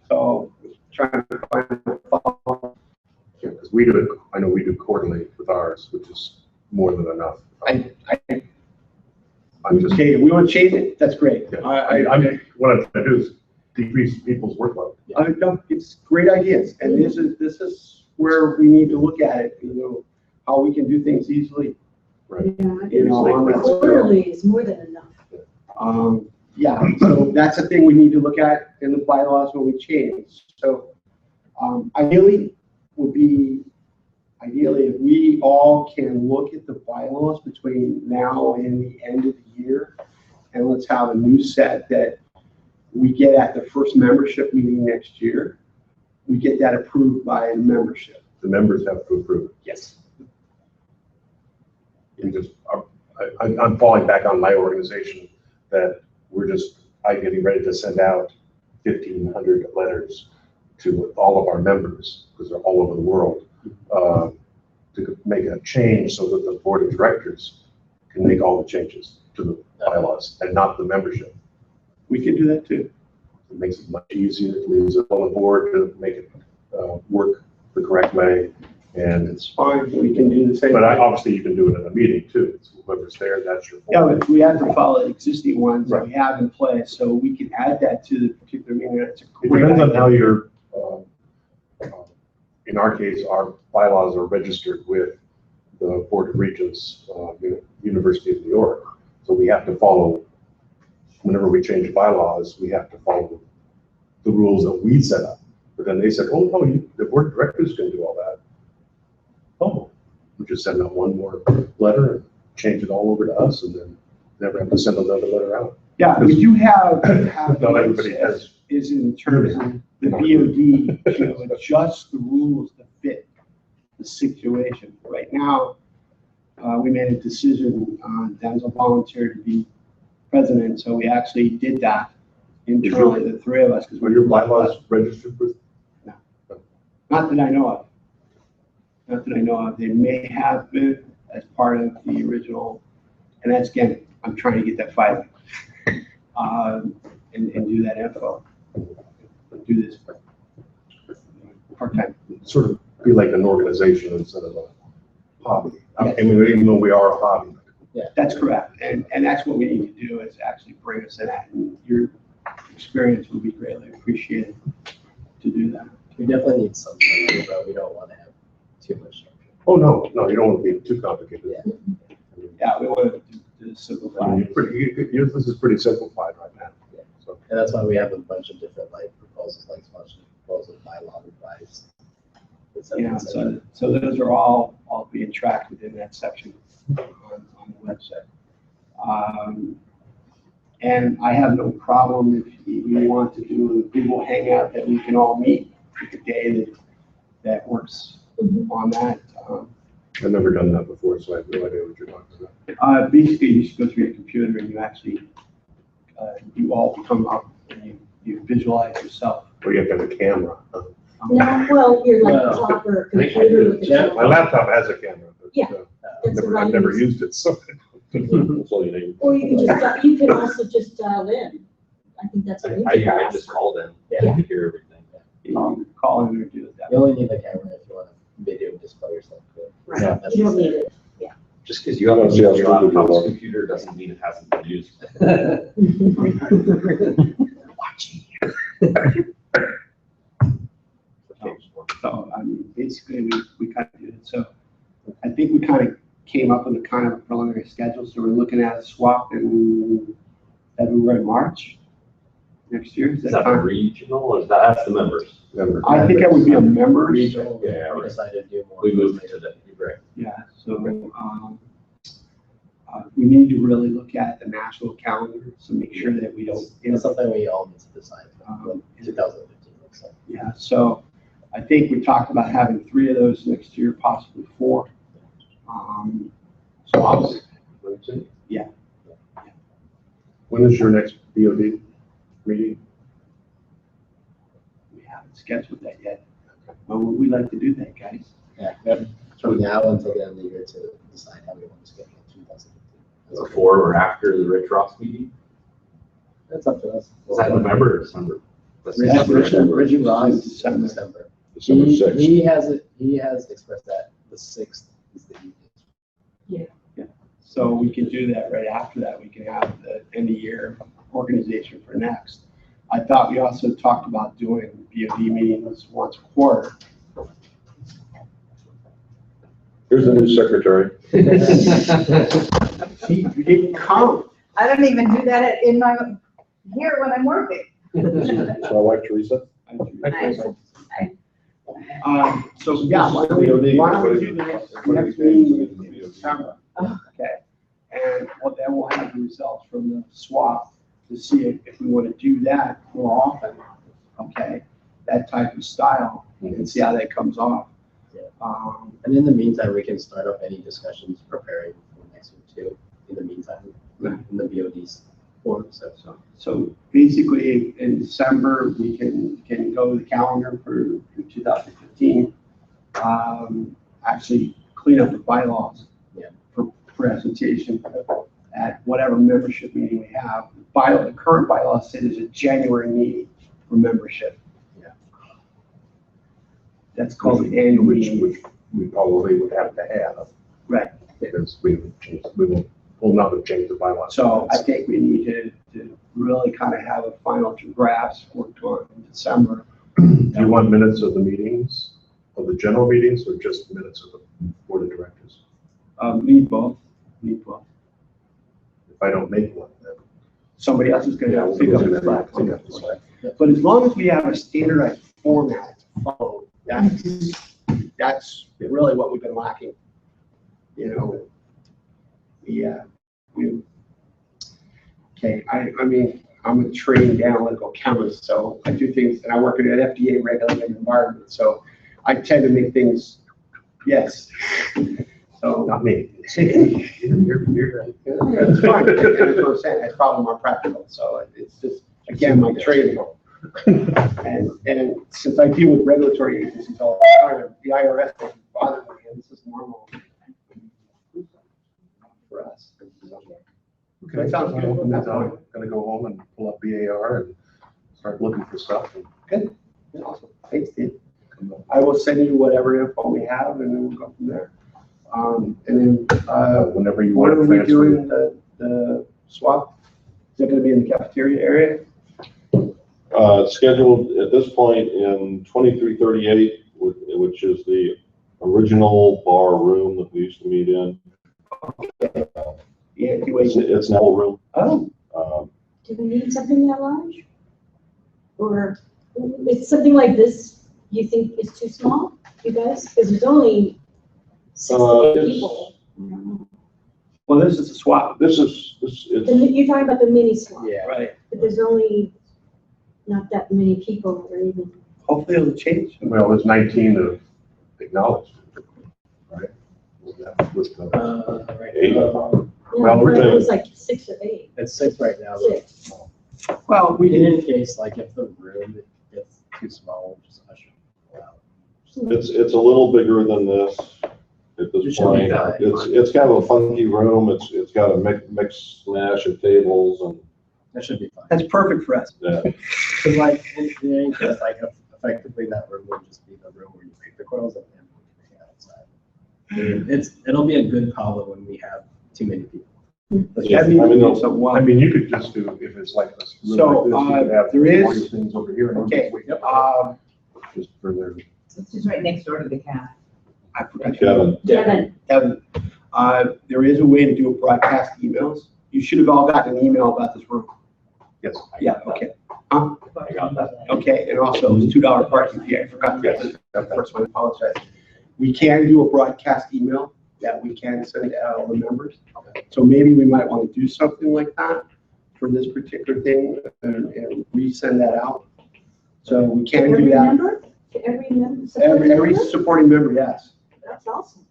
so trying to find a follow. Yeah, because we do it. I know we do quarterly with ours, which is more than enough. I'm just. Okay, if we want to change it, that's great. Yeah, what I'm trying to do is decrease people's workload. No, it's great ideas, and this is where we need to look at it, you know, how we can do things easily. Right. Yeah, You know, on that scale. quarterly is more than enough. Yeah, so that's the thing we need to look at in the bylaws when we change. So ideally if we all can look at the bylaws between now and the end of the year, and let's have a new set that we get at the first membership meeting next year, we get that approved by membership. The members have to approve it. Yes. You just, I'm falling back on my organization that I'm getting ready to send out 1,500 letters to all of our members, because they're all over the world, to make a change so that the board of directors can make all the changes to the bylaws and not the membership. We can do that too. It makes it much easier. It leaves it on the board to make it work the correct way. And It's fine, we can do the same. but obviously you can do it in a meeting too. It's whoever's there, that's your. Yeah, but we have to follow the existing ones that we have in place, so we can add that to the particular meeting. It's a It great depends on idea. how you're, in our case, our bylaws are registered with the Board of Regents, University of New York. So we have to follow, whenever we change bylaws, we have to follow the rules that we set up. But then they said, oh, no, the Board of Directors can do all that. Oh, we just send out one more letter and change it all over to us, and then never have to send another letter out. Yeah, we do have Not everybody has. is in terms of the BOD to adjust the rules to fit the situation. Right now, we made a decision, Denzel volunteered to be president, so we actually did that internally, the three of us, because Were your bylaws registered with? not that I know of. Not that I know of. They may have been as part of the original, and that's, again, I'm trying to get that filing. And do that info. Do this part-time. Sort of be like an organization instead of hobby. I mean, even though we are a hobby. That's correct, and that's what we need to do, is actually bring us in that, and your experience will be greatly appreciated to do that. We definitely need something, but we don't want to have too much structure. Oh, no, no, you don't want to be too complicated. Yeah. Yeah, we want to I simplify. mean, this is pretty simplified right now. Yeah. So, And that's why we have a bunch of different like proposals, like sponsorship proposals, bylaw advice. et cetera, Yeah, et cetera. so those are all being tracked within that section on the website. And I have no problem if we want to do a Google Hangout that we can all meet the day that works on that. I've never done that before, so I have no idea what you're talking about. Basically, you just go through your computer and you actually, you all come up and you visualize yourself. Or you have to have a camera. Huh? No, well, your Well, laptop or I think I computer do. with the Yeah, My camera. laptop has a camera, but Yeah. That's what I I've never use. used it, so. That's all you need. Or you can just, you can also just dial in. I think that's what you I just called in. Yeah. To hear everything. You call in or do it that You way. only need the camera if you want to video display yourself. Right, That's you don't need necessary. it. Just because you have Yeah, a it's your really good laptop's work. computer doesn't mean it hasn't been used. So, I mean, basically, we kind of did it. So I think we kind of came up with a kind of a preliminary schedule. So we're looking at a swap in February, March next year. Is Is that that the time? regional or that's the members? Never. I think that would be a member. Regional, Yeah, we right. decided to do more. We moved to the, right. Yeah, so, we need to really look at the national calendar, so make sure that we don't, It's something we all need to decide Um, what 2015 looks like. yeah, so I think we talked about having 3 of those next year, possibly 4. So I'll, yeah. When is your next BOD meeting? We haven't scheduled that yet, but would we like to do that, guys? Yeah, we have from now until the end of the year to decide how we want to schedule 2015. Before or after the Rich Ross meeting? That's up to us. Is that November or December? That's Rich December. Richard Ross In is December. December. December He 6th. he has expressed that the 6th is the easiest. So we can do that right after that. We can have the end of year organization for next. I thought we also talked about doing BOD meetings once a quarter. Here's the new secretary. You didn't come. I don't even do that in my, here when I'm working. It's my wife Teresa. So, yeah, why don't we do the next meeting in December? Okay, and then we'll have the results from the swap to see if we want to do that more often, okay? That type of style, and see how that comes off. Yeah. Um, And in the meantime, we can start up any discussions preparing for next week too. In the meantime, in the BOD's form, so. So basically, in December, we can go to the calendar for 2015. Actually, clean up the bylaws. Yeah. For presentation at whatever membership meeting we have. The current bylaw says there's a January meeting for membership. Yeah. That's called the annual meeting. Which we probably would have to have. Right. Because we'll not have changed the bylaws. So I think we need to really kind of have a final drafts worked on in December. Do you want minutes of the meetings, of the general meetings, or just minutes of the board of directors? Need both. If I don't make one, then. Somebody else is going to have to pick up the slack. Pick up the slack. But as long as we have a standardized format to follow, that's really what we've been lacking. You know, okay, I mean, I'm a trained analytical chemist, so I do things, and I work in an FDA regulated environment, so I tend to make things, yes. So, Not me. you're right. That's fine, and that's what I'm saying, that's probably more practical, so it's just, again, my training. And since I deal with regulatory agencies all the time, the IRS doesn't bother me, and this is normal for us. Okay, That sounds good. I'm gonna go home and pull up BAR and start looking for stuff. Good. Awesome. Thanks, Steve. I will send you whatever info we have, and then we'll go from there. And then, Whenever you what want are to we transfer. doing, the swap? Is it gonna be in the cafeteria area? Scheduled at this point in 2338, which is the original bar room that we used to meet in. Yeah, It's an old room. Oh, Do we need something that large? Or is something like this, you think is too small, you guys? Because there's only 6 to 8 it's- people. I don't know. well, this is a swap. It's, You're talking about the mini swap, Yeah. Right. but there's only not that many people or even. Hopefully it'll change. Well, there's 19 to acknowledge, right? With the Right Eight. now, Well, we're It doing- was like 6 or 8. it's 6 right now, but 6. Well, we in did, any case, like if the room gets too small, just usher it out. it's a little bigger than this at It this should be point. fine. It's kind of a funky room. It's got a mixed smash of tables and That should be fine. that's perfect for us. that. So like, in any case, like effectively that room would just be the room where you pick the quails and then hang outside. It'll be a good problem when we have too many people. That's That just- means I mean, we need some I one. mean, you could just do, if it's like this, room So, like this, you could have there is- 40 things over here. and Okay, wait, just for their. It's just right next door to the cat. I forgot. Kevin, Devin, Evan, there is a way to do a broadcast emails. You should have all gotten an email about this room. Yes. Yeah, okay. I got that. Okay, and also it's $2 parking fee. I forgot to get that first one. I apologize. We can do a broadcast email that we can send out all the members. So maybe we might want to do something like that for this particular thing and resend that out. So we can every do that. member? Every member? Every supporting member, yes. That's awesome.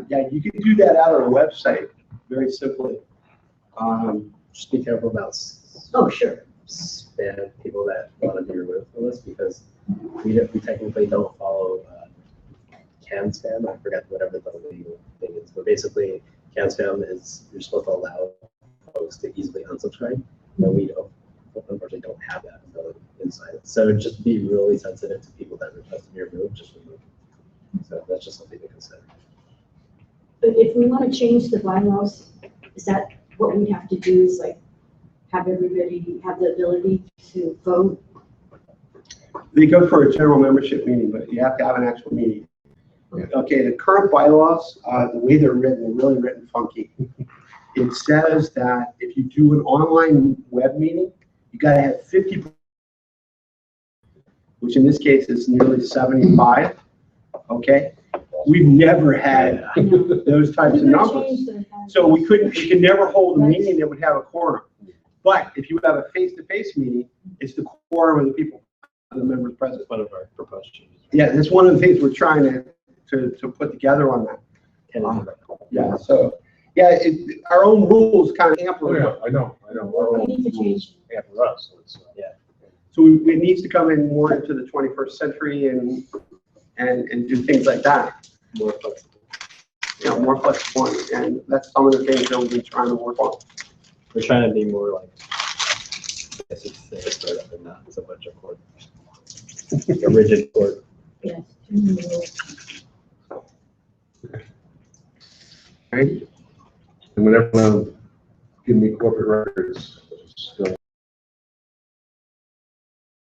Yeah, you can do that out on our website very simply. Just be careful about Oh, sure. spam people that want to be removed from this because we technically don't follow can spam. I forget whatever the legal thing is, but basically can spam is you're supposed to allow folks to easily unsubscribe, but we unfortunately don't have that ability inside it. So just be really sensitive to people that request to be removed, just remove them. So that's just something to consider. But if we want to change the bylaws, is that what we have to do is like have everybody have the ability to vote? They go for a general membership meeting, but you have to have an actual meeting. Okay, the current bylaws, the way they're really written funky. It says that if you do an online web meeting, you gotta have 50, which in this case is nearly 75, okay? We've never had those types of We're gonna numbers. change the- So we could never hold a meeting that would have a quorum. But if you have a face-to-face meeting, it's the quorum of the people, the members present. One of our proposed changes. Yeah, that's one of the things we're trying to put together on that. Yeah, so, yeah, our own rules kind of Oh, hamper. yeah, I know. Our We need to own change. rules hamper us, so it's, So it needs to come in more into the 21st century and do things like that. More flexible. You know, more flexible, and that's some of the things that we've been trying to work on. We're trying to be more like, I guess you could say a startup and not so much a court. A rigid court. Yes. right? And whenever you give me corporate records, still